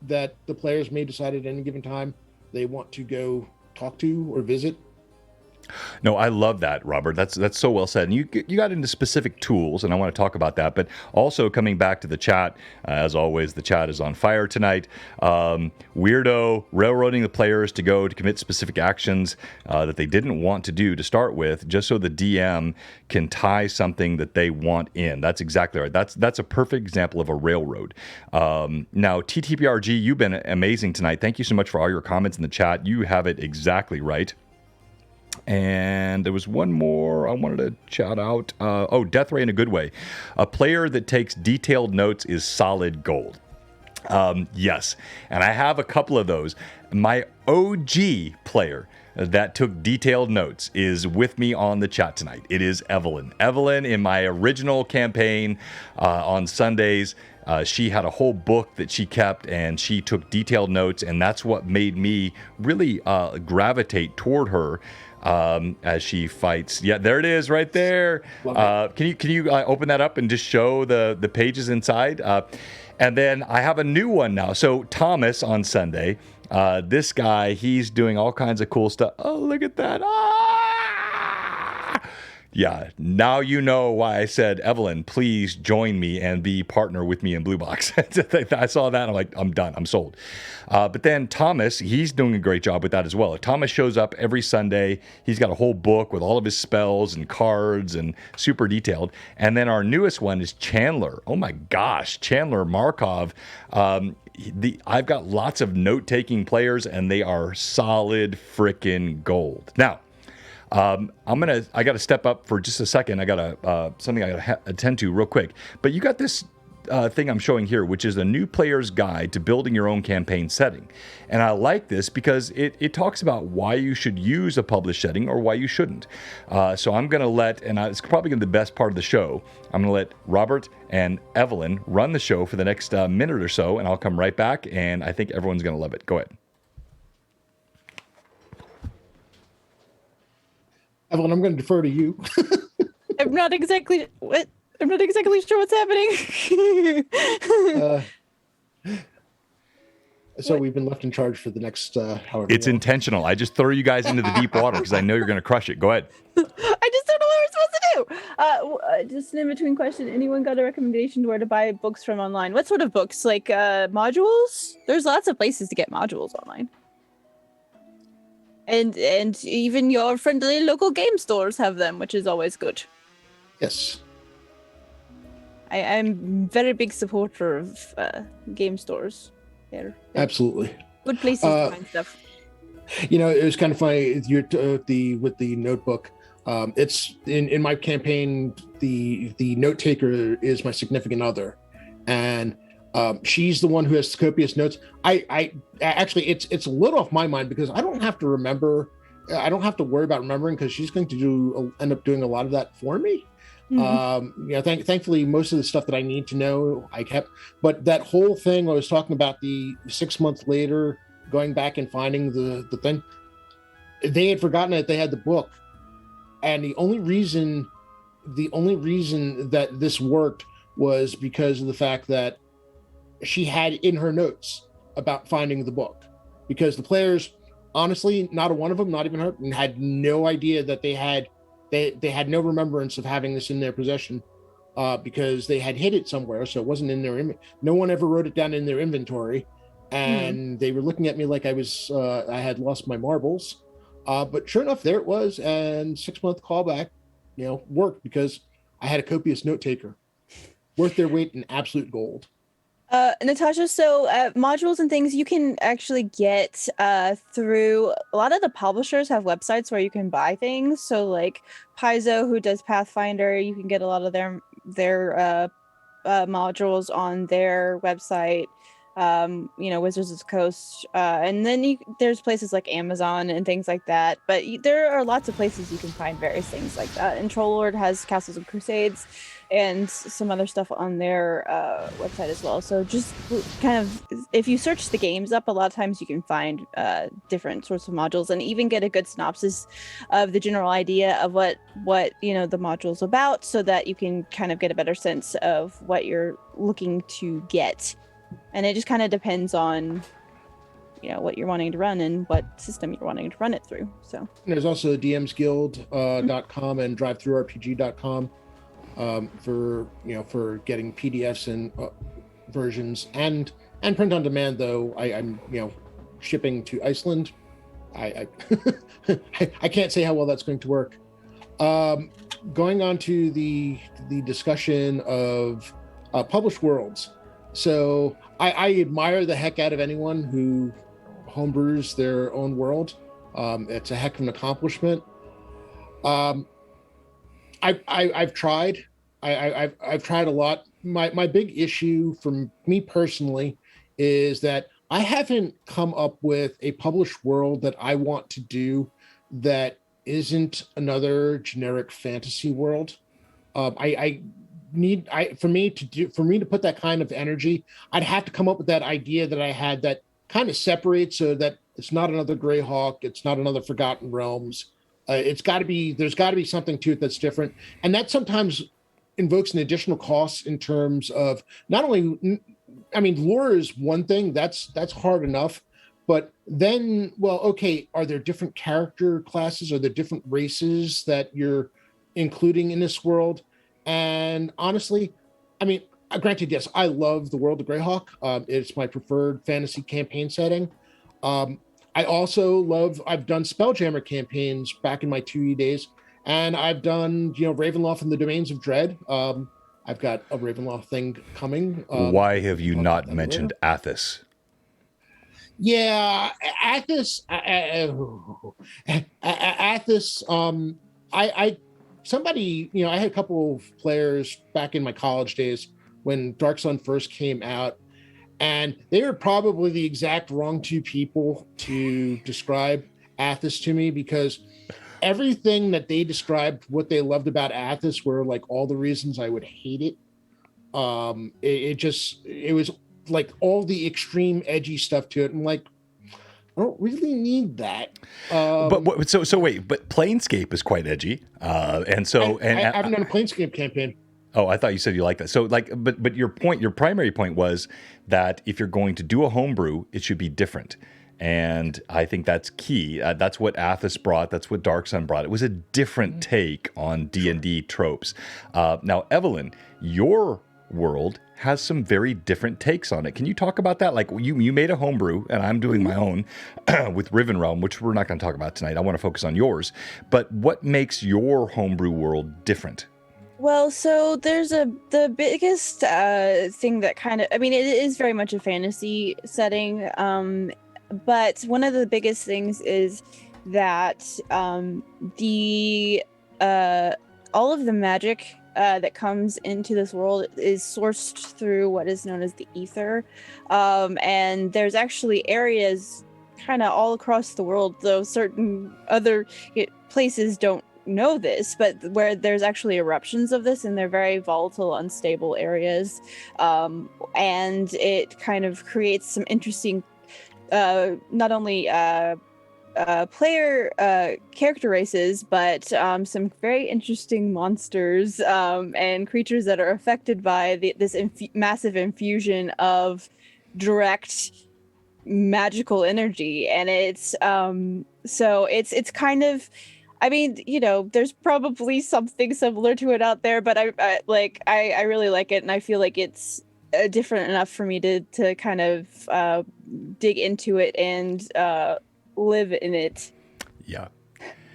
that the players may decide at any given time they want to go talk to or visit. No, I love that, Robert. That's so well said. And you got into specific tools, and I want to talk about that. But also coming back to the chat, as always, the chat is on fire tonight. Weirdo railroading the players to go to commit specific actions that they didn't want to do to start with, just so the DM can tie something that they want in. That's exactly right. That's a perfect example of a railroad. Now, TTPRG, you've been amazing tonight. Thank you so much for all your comments in the chat. You have it exactly right. And there was one more I wanted to shout out. Death Ray in a good way. A player that takes detailed notes is solid gold. Yes, and I have a couple of those. My OG player that took detailed notes is with me on the chat tonight. It is Evelyn. Evelyn, in my original campaign on Sundays, She had a whole book that she kept, and she took detailed notes, and that's what made me really gravitate toward her as she fights. Yeah, there it is, right there. Can you open that up and just show the pages inside? And then I have a new one now. So Thomas on Sunday, this guy, he's doing all kinds of cool stuff. Oh, look at that! Yeah, now you know why I said, Evelyn, please join me and be partner with me in Blue Box. I saw that and I'm like, I'm done. I'm sold. But then Thomas, he's doing a great job with that as well. Thomas shows up every Sunday. He's got a whole book with all of his spells and cards and super detailed. And then our newest one is Chandler. Oh my gosh, Chandler Markov. I've got lots of note-taking players, and they are solid freaking gold. Now, I got to step up for just a second. I got something I got to attend to real quick. But you got this thing I'm showing here, which is a new player's guide to building your own campaign setting. And I like this because it talks about why you should use a published setting or why you shouldn't. So I'm going to it's probably going to be the best part of the show. I'm going to let Robert and Evelyn run the show for the next minute or so, and I'll come right back, and I think everyone's going to love it. Go ahead. Evelyn, I'm going to defer to you. I'm not exactly sure what's happening. So we've been left in charge for the next however. It's intentional. I just throw you guys into the deep water because I know you're going to crush it. Go ahead. I just don't know what we're supposed to do. Just an in-between question. Anyone got a recommendation where to buy books from online? What sort of books? Like modules? There's lots of places to get modules online. And even your friendly local game stores have them, which is always good. Yes. I'm very big supporter of game stores. They're Absolutely. good places to find stuff. It was kind of funny. With the notebook. It's in my campaign. The note taker is my significant other, and she's the one who has copious notes. I actually, it's a little off my mind because I don't have to remember. I don't have to worry about remembering because she's going to end up doing a lot of that for me. Mm-hmm. Thankfully, most of the stuff that I need to know, I kept. But that whole thing I was talking about, the 6 months later, going back and finding the thing, they had forgotten that they had the book, and the only reason that this worked was because of the fact that she had in her notes about finding the book, because the players, honestly, not a one of them, not even her, had no idea that they had no remembrance of having this in their possession, because they had hid it somewhere, so it wasn't in their no one ever wrote it down in their inventory, and they were looking at me like I had lost my marbles, but sure enough, there it was, and 6-month callback, worked because I had a copious note taker, worth their weight in absolute gold. Natasha, so modules and things you can actually get through a lot of the publishers have websites where you can buy things. So like Paizo, who does Pathfinder, you can get a lot of their modules on their website. Wizards of the Coast, and then there's places like Amazon and things like that. But there are lots of places you can find various things like that. And Trollord has Castles and Crusades and some other stuff on their website as well. So just kind of, if you search the games up, a lot of times you can find different sorts of modules and even get a good synopsis of the general idea of what the module's about, so that you can kind of get a better sense of what you're looking to get. And it just kind of depends on, what you're wanting to run and what system you're wanting to run it through. So there's also DMsGuild.com and DriveThruRPG.com for getting PDFs and versions and print on demand. Though I'm shipping to Iceland, I can't say how well that's going to work. Going on to the discussion of published worlds. So I admire the heck out of anyone who homebrews their own world. It's a heck of an accomplishment. I've tried. I've tried a lot. My big issue for me personally is that I haven't come up with a published world that I want to do that isn't another generic fantasy world. for me to put that kind of energy, I'd have to come up with that idea that I had that kind of separates, so that it's not another Greyhawk, it's not another Forgotten Realms. There's got to be something to it that's different, and that sometimes invokes an additional cost in terms of not only, I mean, lore is one thing, that's hard enough, but then, well, okay, are there different character classes? Are there different races that you're including in this world? And honestly, I mean, granted, yes, I love the world of Greyhawk. It's my preferred fantasy campaign setting. I also I've done Spelljammer campaigns back in my 2E days, and I've done, Ravenloft and the Domains of Dread. I've got a Ravenloft thing coming. Why have you Talk not about that mentioned later. Athos? Yeah, Athos. Athos. I somebody, I had a couple of players back in my college days when Dark Sun first came out, and they were probably the exact wrong two people to describe Athos to me, because everything that they described what they loved about Athos were like all the reasons I would hate it. It was like all the extreme edgy stuff to it. I'm like, I don't really need that. So wait, but Planescape is quite edgy, and so I haven't done a Planescape campaign. Oh, I thought you said you liked that. So but your primary point was that if you're going to do a homebrew, it should be different. And I think that's key. That's what Athos brought. That's what Dark Sun brought. It was a different take on D&D tropes. Now, Evelyn, your world has some very different takes on it. Can you talk about that? Like you made a homebrew, and I'm doing my own with Riven Realm, which we're not going to talk about tonight. I want to focus on yours. But what makes your homebrew world different? Well, so there's the biggest thing that kind of, I mean, it is very much a fantasy setting, but one of the biggest things is that the all of the magic that comes into this world is sourced through what is known as the ether, and there's actually areas kind of all across the world, though certain other places don't know this, but where there's actually eruptions of this, and they're very volatile, unstable areas, and it kind of creates some interesting not only player character races, but some very interesting monsters and creatures that are affected by this massive infusion of direct magical energy. And it's so it's kind of, I mean, there's probably something similar to it out there, but I really like it, and I feel like it's different enough for me to kind of dig into it and live in it. Yeah.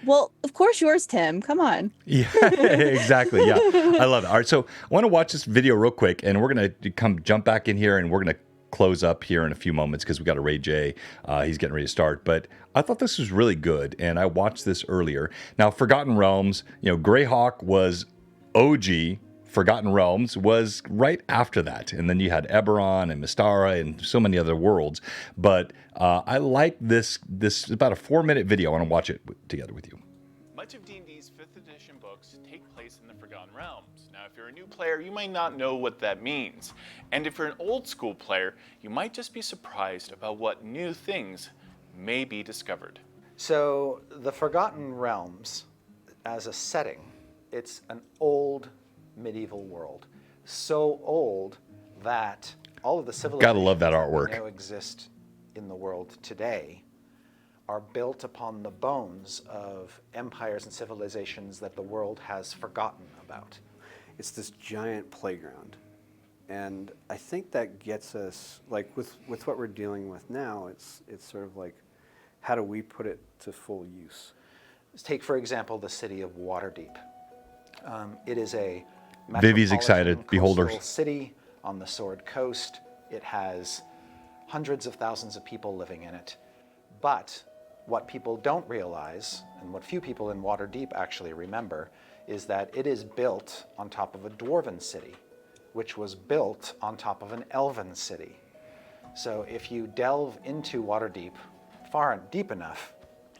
Well, of course yours, Tim. Come on. Yeah, exactly. Yeah, I love it. All right, so I want to watch this video real quick, and we're going to jump back in here, and we're going to close up here in a few moments because we got to raid Jay. He's getting ready to start, but I thought this was really good, and I watched this earlier. Now, Forgotten Realms, Greyhawk was OG. Forgotten Realms was right after that, and then you had Eberron and Mystara and so many other worlds. But I like this about a 4-minute video. I want to watch it together with you. Much of D&D's 5th edition books take place in the Forgotten Realms. Now, if you're a new player, you might not know what that means. And if you're an old school player, you might just be surprised about what new things may be discovered. So the Forgotten Realms, as a setting, it's an old medieval world. So old that all of the civilizations Gotta love that artwork. that now exist in the world today are built upon the bones of empires and civilizations that the world has forgotten about. It's this giant playground. And I think that gets us, like with what we're dealing with now, it's sort of like, how do we put it to full use? Let's take, for example, the city of Waterdeep. It is a Vivi's excited. Beholders. coastal city on the Sword Coast. It has hundreds of thousands of people living in it. But what people don't realize, and what few people in Waterdeep actually remember, is that it is built on top of a dwarven city, which was built on top of an elven city. So if you delve into Waterdeep far and deep enough,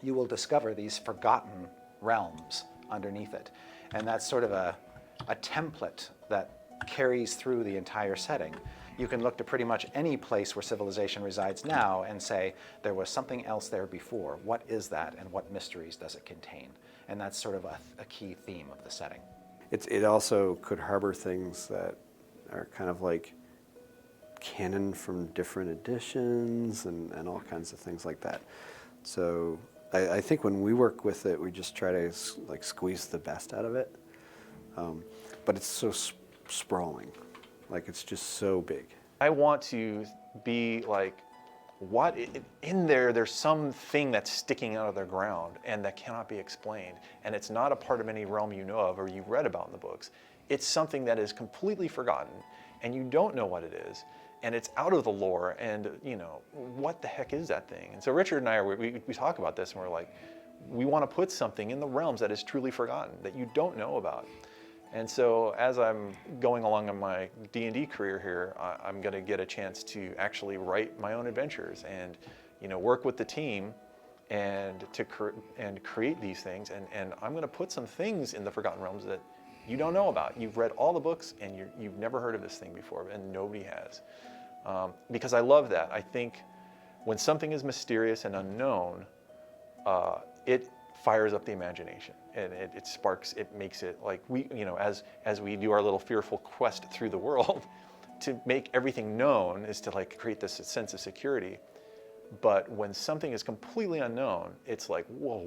you will discover these forgotten realms underneath it. And that's sort of a template that carries through the entire setting. You can look to pretty much any place where civilization resides now and say, there was something else there before. What is that, and what mysteries does it contain? And that's sort of a key theme of the setting. It also could harbor things that are kind of like canon from different editions and all kinds of things like that. So I think when we work with it, we just try to like squeeze the best out of it. But it's so sprawling. Like, it's just so big. I want to be like, what in there, there's something that's sticking out of the ground and that cannot be explained. And it's not a part of any realm you know of or you've read about in the books. It's something that is completely forgotten and you don't know what it is. And it's out of the lore, and you know, what the heck is that thing? And so Richard and I, we talk about this and we're like, we want to put something in the realms that is truly forgotten, that you don't know about. And so as I'm going along in my D&D career here, I'm going to get a chance to actually write my own adventures and, you know, work with the team and to create these things. And I'm going to put some things in the Forgotten Realms that you don't know about. You've read all the books and you've never heard of this thing before, and nobody has. Because I love that. I think when something is mysterious and unknown, it fires up the imagination, and it sparks, it makes it like we, you know, as we do our little fearful quest through the world, to make everything known is to like create this sense of security. But when something is completely unknown, it's like, whoa,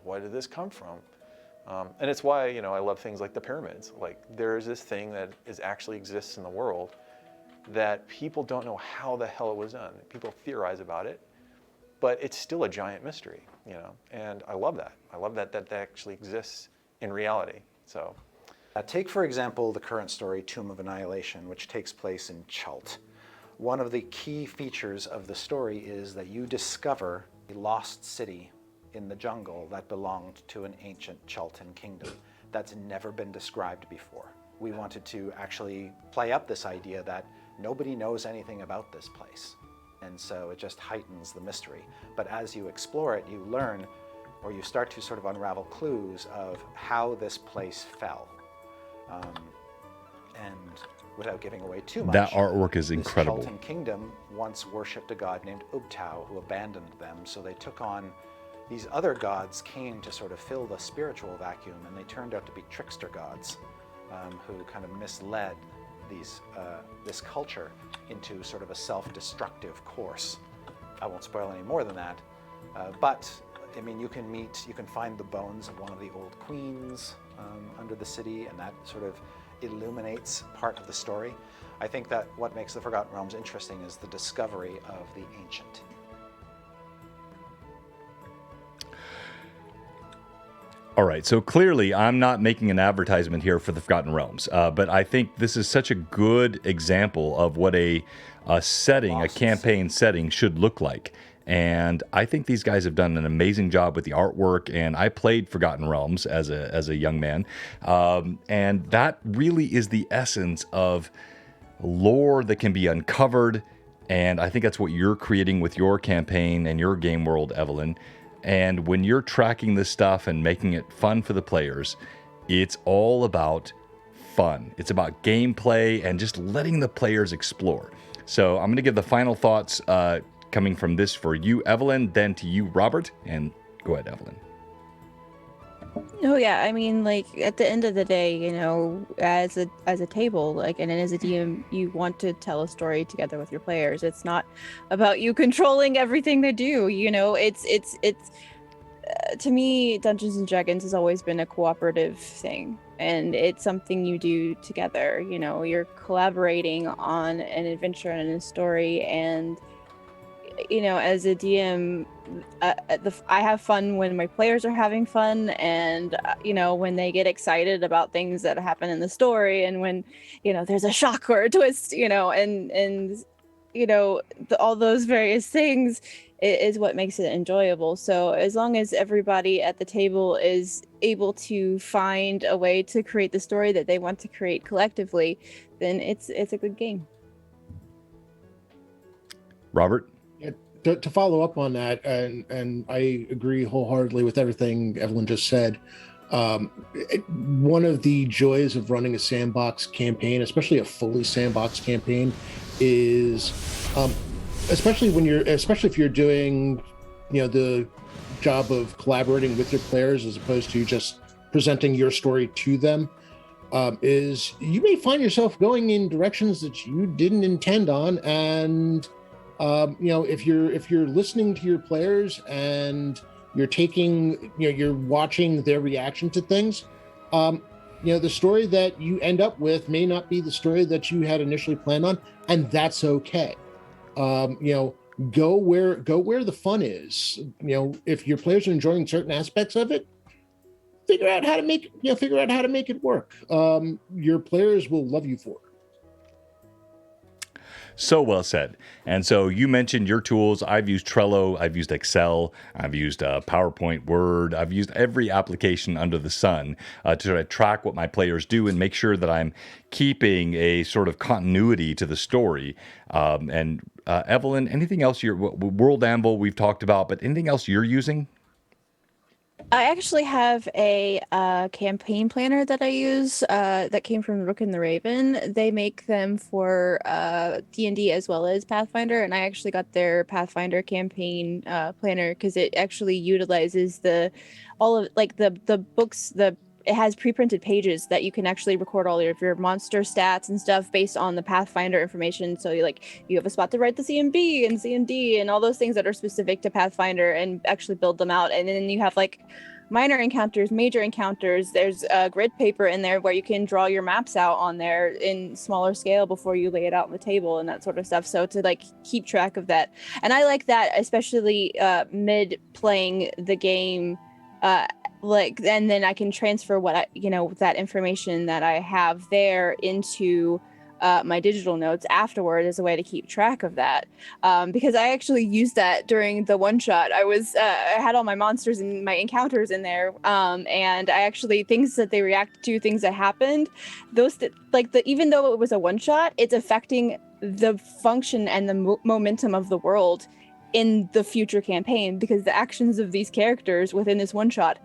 why did this come from? And it's why, you know, I love things like the pyramids. Like, there is this thing that actually exists in the world that people don't know how the hell it was done. People theorize about it, but it's still a giant mystery, you know, and I love that. I love that actually exists in reality, so. Take, for example, the current story, Tomb of Annihilation, which takes place in Chult. One of the key features of the story is that you discover a lost city in the jungle that belonged to an ancient Chultan kingdom that's never been described before. We wanted to actually play up this idea that nobody knows anything about this place. And so it just heightens the mystery. But as you explore it, you learn, or you start to sort of unravel clues of how this place fell. And without giving away too much, That artwork is incredible. This Chultan kingdom once worshipped a god named Ubtao, who abandoned them. So they took on, these other gods came to sort of fill the spiritual vacuum, and they turned out to be trickster gods who kind of misled this culture into sort of a self-destructive course. I won't spoil any more than that, but I mean, you can find the bones of one of the old queens under the city, and that sort of illuminates part of the story. I think that what makes the Forgotten Realms interesting is the discovery of the ancient. All right, so clearly I'm not making an advertisement here for the Forgotten Realms, but I think this is such a good example of what a setting, a campaign setting should look like. And I think these guys have done an amazing job with the artwork, and I played Forgotten Realms as a young man, and that really is the essence of lore that can be uncovered, and I think that's what you're creating with your campaign and your game world, Evelyn. And when you're tracking this stuff and making it fun for the players, it's all about fun. It's about gameplay and just letting the players explore. So I'm going to give the final thoughts coming from this for you, Evelyn, then to you, Robert. And go ahead, Evelyn. Oh yeah, I mean, like, at the end of the day, you know, as a table, like, and as a DM, you want to tell a story together with your players. It's not about you controlling everything they do. You know, it's to me, Dungeons and Dragons has always been a cooperative thing, and it's something you do together. You know, you're collaborating on an adventure and a story, and you know, as a DM, I have fun when my players are having fun, and you know, when they get excited about things that happen in the story, and when, you know, there's a shock or a twist, you know, and you know, all those various things is what makes it enjoyable. So as long as everybody at the table is able to find a way to create the story that they want to create collectively, then it's a good game. Robert? To follow up on that, and I agree wholeheartedly with everything Evelyn just said. One of the joys of running a sandbox campaign, especially a fully sandbox campaign, is especially if you're doing, the job of collaborating with your players as opposed to just presenting your story to them, is you may find yourself going in directions that you didn't intend on, and if you're listening to your players and you're watching their reaction to things, the story that you end up with may not be the story that you had initially planned on, and that's okay. Go where the fun is. If your players are enjoying certain aspects of it, figure out how to make it work. Your players will love you for it. So well said. And so you mentioned your tools. I've used Trello. I've used Excel. I've used PowerPoint, Word. I've used every application under the sun to try to track what my players do and make sure that I'm keeping a sort of continuity to the story. And Evelyn, anything else? World Anvil we've talked about, but anything else you're using? I actually have a campaign planner that I use that came from Rook and the Raven. They make them for D&D as well as Pathfinder, and I actually got their Pathfinder campaign planner because it actually utilizes the books. It has pre-printed pages that you can actually record all of your monster stats and stuff based on the Pathfinder information. So you have a spot to write the CMB and CMD and all those things that are specific to Pathfinder and actually build them out. And then you have minor encounters, major encounters. There's a grid paper in there where you can draw your maps out on there in smaller scale before you lay it out on the table and that sort of stuff. So to keep track of that. And I like that, especially mid playing the game, and then I can transfer that information that I have there into my digital notes afterward as a way to keep track of that. Because I actually used that during the one shot. I had all my monsters and my encounters in there. And I actually, things that they reacted to, things that happened, even though it was a one shot, it's affecting the function and the momentum of the world in the future campaign, because the actions of these characters within this one shot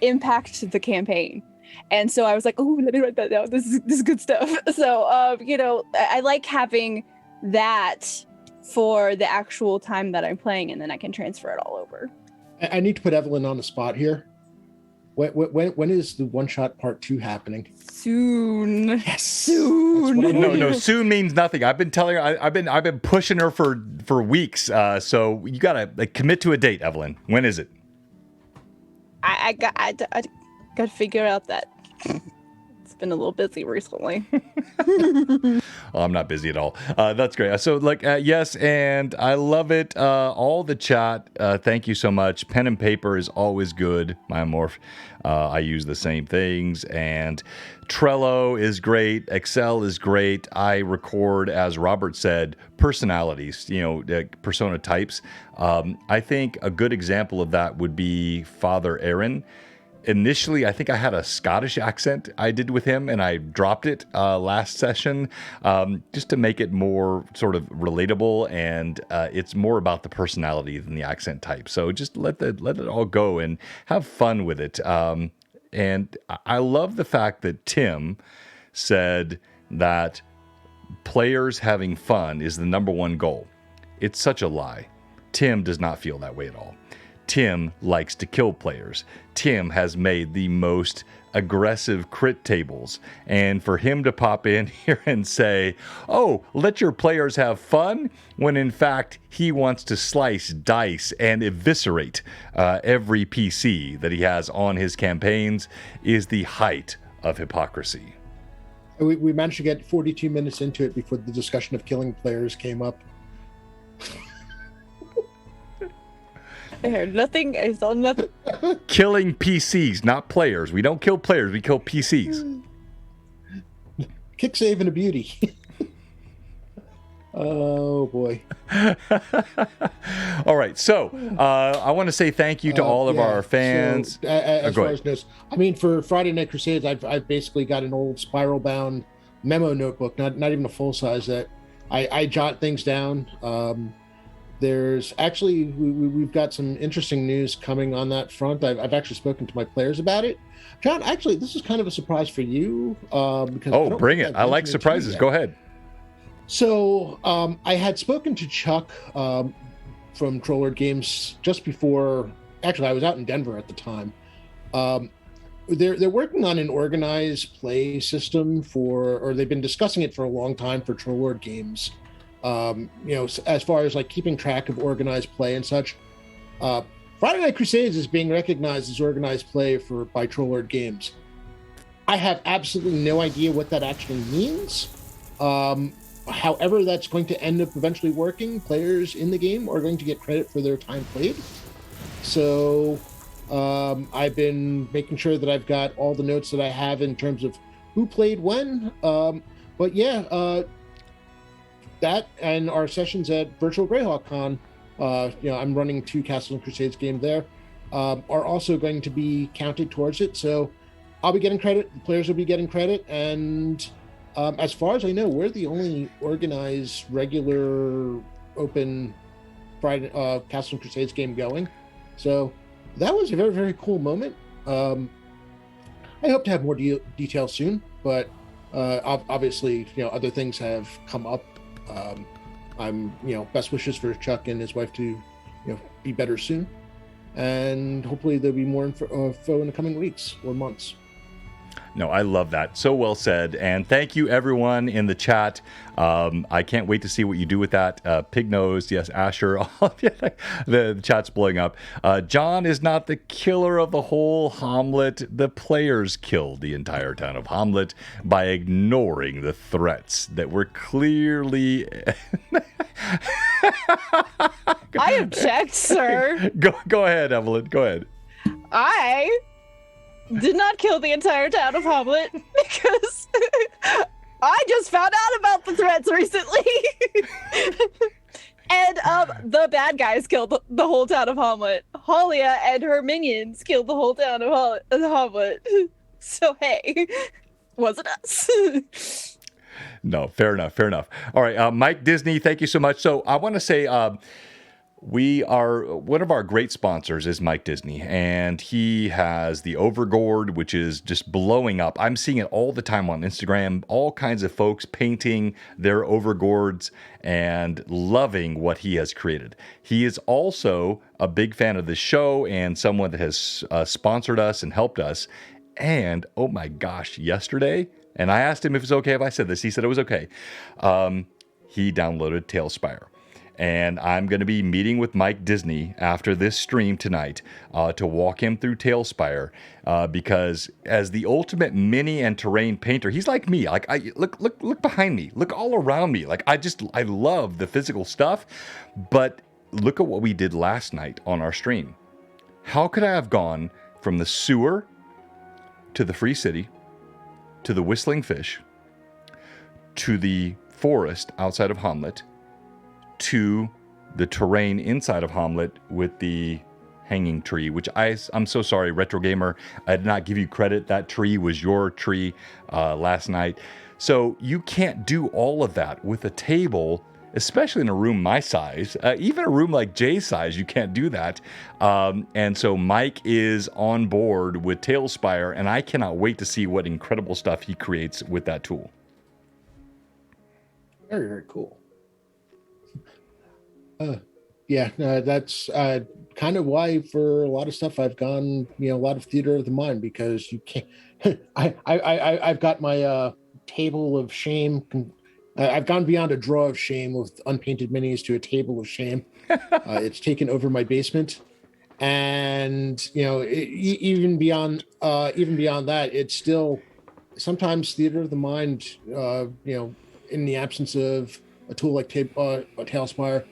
impact the campaign. And so I was like, oh, let me write that down. This is good stuff. So, I like having that for the actual time that I'm playing, and then I can transfer it all over. I need to put Evelyn on the spot here. When is the one shot part 2 happening? Soon. Yes. Soon. No, soon means nothing. I've been telling her, I've been pushing her for weeks. So you gotta commit to a date, Evelyn. When is it? I got to figure out that. It's been a little busy recently. Oh, I'm not busy at all. That's great. So yes, and I love it. All the chat. Thank you so much. Pen and paper is always good. Myomorph. I use the same things, and Trello is great. Excel is great. I record, as Robert said, personalities, persona types. I think a good example of that would be Father Aaron. Initially, I think I had a Scottish accent I did with him, and I dropped it last session just to make it more sort of relatable, and it's more about the personality than the accent type. So just let it all go and have fun with it. And I love the fact that Tim said that players having fun is the number one goal. It's such a lie. Tim does not feel that way at all. Tim likes to kill players. Tim has made the most aggressive crit tables. And for him to pop in here and say, oh, let your players have fun, when in fact he wants to slice, dice, and eviscerate every PC that he has on his campaigns, is the height of hypocrisy. We managed to get 42 minutes into it before the discussion of killing players came up. I heard nothing. I saw nothing. Killing PCs, not players. We don't kill players. We kill PCs. Kick, save, and a beauty. Oh, boy. All right. So I want to say thank you to all of our fans. So, as far as notes, for Friday Night Crusades, I've basically got an old spiral-bound memo notebook, not even a full size, that I jot things down. There's actually we've got some interesting news coming on that front. I've actually spoken to my players about it. John, actually, this is kind of a surprise for you because I don't bring think it! I've I like mentioned it to you surprises. yet. Go ahead. So I had spoken to Chuck from Trollord Games just before. Actually, I was out in Denver at the time. They're working on an organized play system or they've been discussing it for a long time for Trollord Games. As far as like keeping track of organized play and such. Friday Night Crusades is being recognized as organized play by Trollord Games. I have absolutely no idea what that actually means. However, that's going to end up eventually working. Players in the game are going to get credit for their time played. So I've been making sure that I've got all the notes that I have in terms of who played when. That and our sessions at Virtual Greyhawk Con, I'm running 2 Castle and Crusades game there, are also going to be counted towards it. So I'll be getting credit, the players will be getting credit, and as far as I know, we're the only organized, regular, open Friday Castle and Crusades game going. So that was a very, very cool moment. I hope to have more details soon, but obviously, other things have come up. I'm, best wishes for Chuck and his wife to, be better soon, and hopefully there'll be more info in the coming weeks or months. No, I love that. So well said. And thank you, everyone in the chat. I can't wait to see what you do with that. Pig Nose, yes, Asher. The chat's blowing up. John is not the killer of the whole Hamlet. The players killed the entire town of Hamlet by ignoring the threats that were clearly... I object, sir. Go ahead, Evelyn. Go ahead. I did not kill the entire town of Hamlet because I just found out about the threats recently. And the bad guys killed the whole town of Hamlet. Halia and her minions killed the whole town of Hamlet. So hey, wasn't us. No, fair enough. All right, Mike Disney, thank you so much. So I want to say one of our great sponsors is Mike Disney, and he has the Overgourd, which is just blowing up. I'm seeing it all the time on Instagram, all kinds of folks painting their Overgourds and loving what he has created. He is also a big fan of the show and someone that has sponsored us and helped us. And oh my gosh, yesterday, and I asked him if it's okay if I said this, he said it was okay. He downloaded Tailspire. And I'm going to be meeting with Mike Disney after this stream tonight to walk him through Tailspire because as the ultimate mini and terrain painter, he's like me. Like I look behind me, look all around me. Like I love the physical stuff, but look at what we did last night on our stream. How could I have gone from the sewer to the free city to the whistling fish to the forest outside of Hamlet to the terrain inside of Hamlet with the hanging tree, which I'm so sorry, Retro Gamer, I did not give you credit. That tree was your tree last night. So you can't do all of that with a table, especially in a room my size. Even a room like Jay's size, you can't do that. And so Mike is on board with Tailspire, and I cannot wait to see what incredible stuff he creates with that tool. Very, very cool. That's kind of why for a lot of stuff I've gone, a lot of theater of the mind, because you can't. I've got my table of shame. I've gone beyond a drawer of shame with unpainted minis to a table of shame. It's taken over my basement, and even beyond that, it's still sometimes theater of the mind. In the absence of a tool like Tailspire.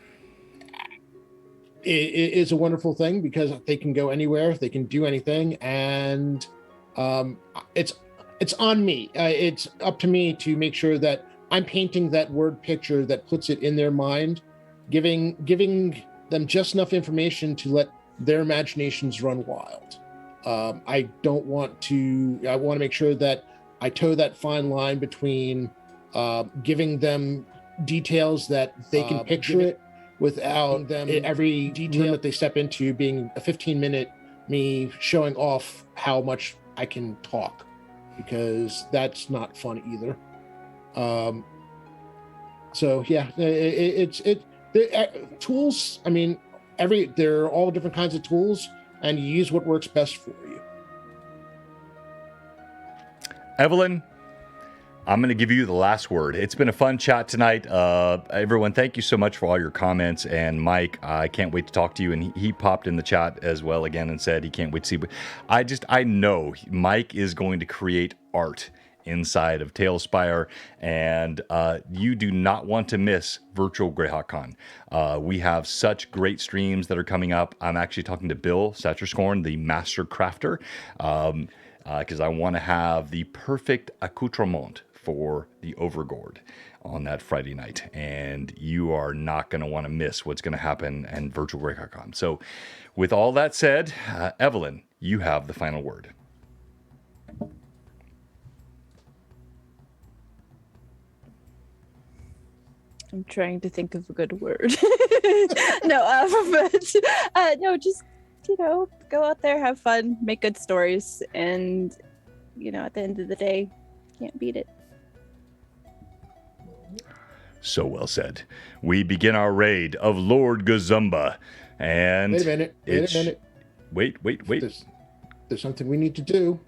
It is a wonderful thing because they can go anywhere, they can do anything, and it's on me. It's up to me to make sure that I'm painting that word picture that puts it in their mind, giving them just enough information to let their imaginations run wild. I want to make sure that I toe that fine line between giving them details that they can picture it without them every detail that they step into being a 15-minute me showing off how much I can talk, because that's not fun either. So yeah, the tools. I mean, there are all different kinds of tools, and you use what works best for you. Evelyn, I'm going to give you the last word. It's been a fun chat tonight. Everyone, thank you so much for all your comments. And Mike, I can't wait to talk to you. And he popped in the chat as well again and said he can't wait to see. But I know Mike is going to create art inside of Tailspire, and you do not want to miss Virtual GreyhawkCon. We have such great streams that are coming up. I'm actually talking to Bill Satcherscorn, the master crafter, because I want to have the perfect accoutrement for the Overgord on that Friday night, and you are not going to want to miss what's going to happen in Virtual GreyhawkCon. So with all that said, Evelyn, you have the final word. I'm trying to think of a good word. No, no, just, go out there, have fun, make good stories, and, at the end of the day, can't beat it. So well said. We begin our raid of Lord Gazumba, and Wait a minute. Wait. There's something we need to do.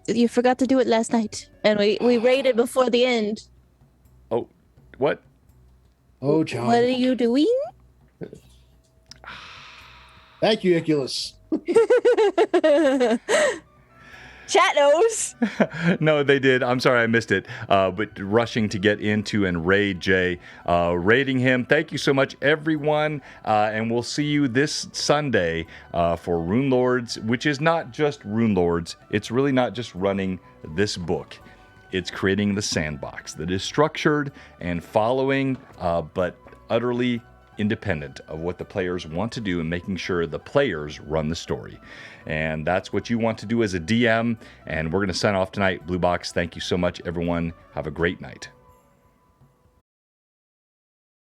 You forgot to do it last night, and we raided before the end. Oh, what? Oh, John. What are you doing? Thank you, Iculus. Chat knows. No, they did. I'm sorry I missed it. But rushing to get into and raid Jay, raiding him. Thank you so much, everyone. And we'll see you this Sunday for Rune Lords, which is not just Rune Lords. It's really not just running this book. It's creating the sandbox that is structured and following, but utterly independent of what the players want to do and making sure the players run the story. And that's what you want to do as a DM. And we're going to sign off tonight. Blue Box, thank you so much, everyone. Have a great night.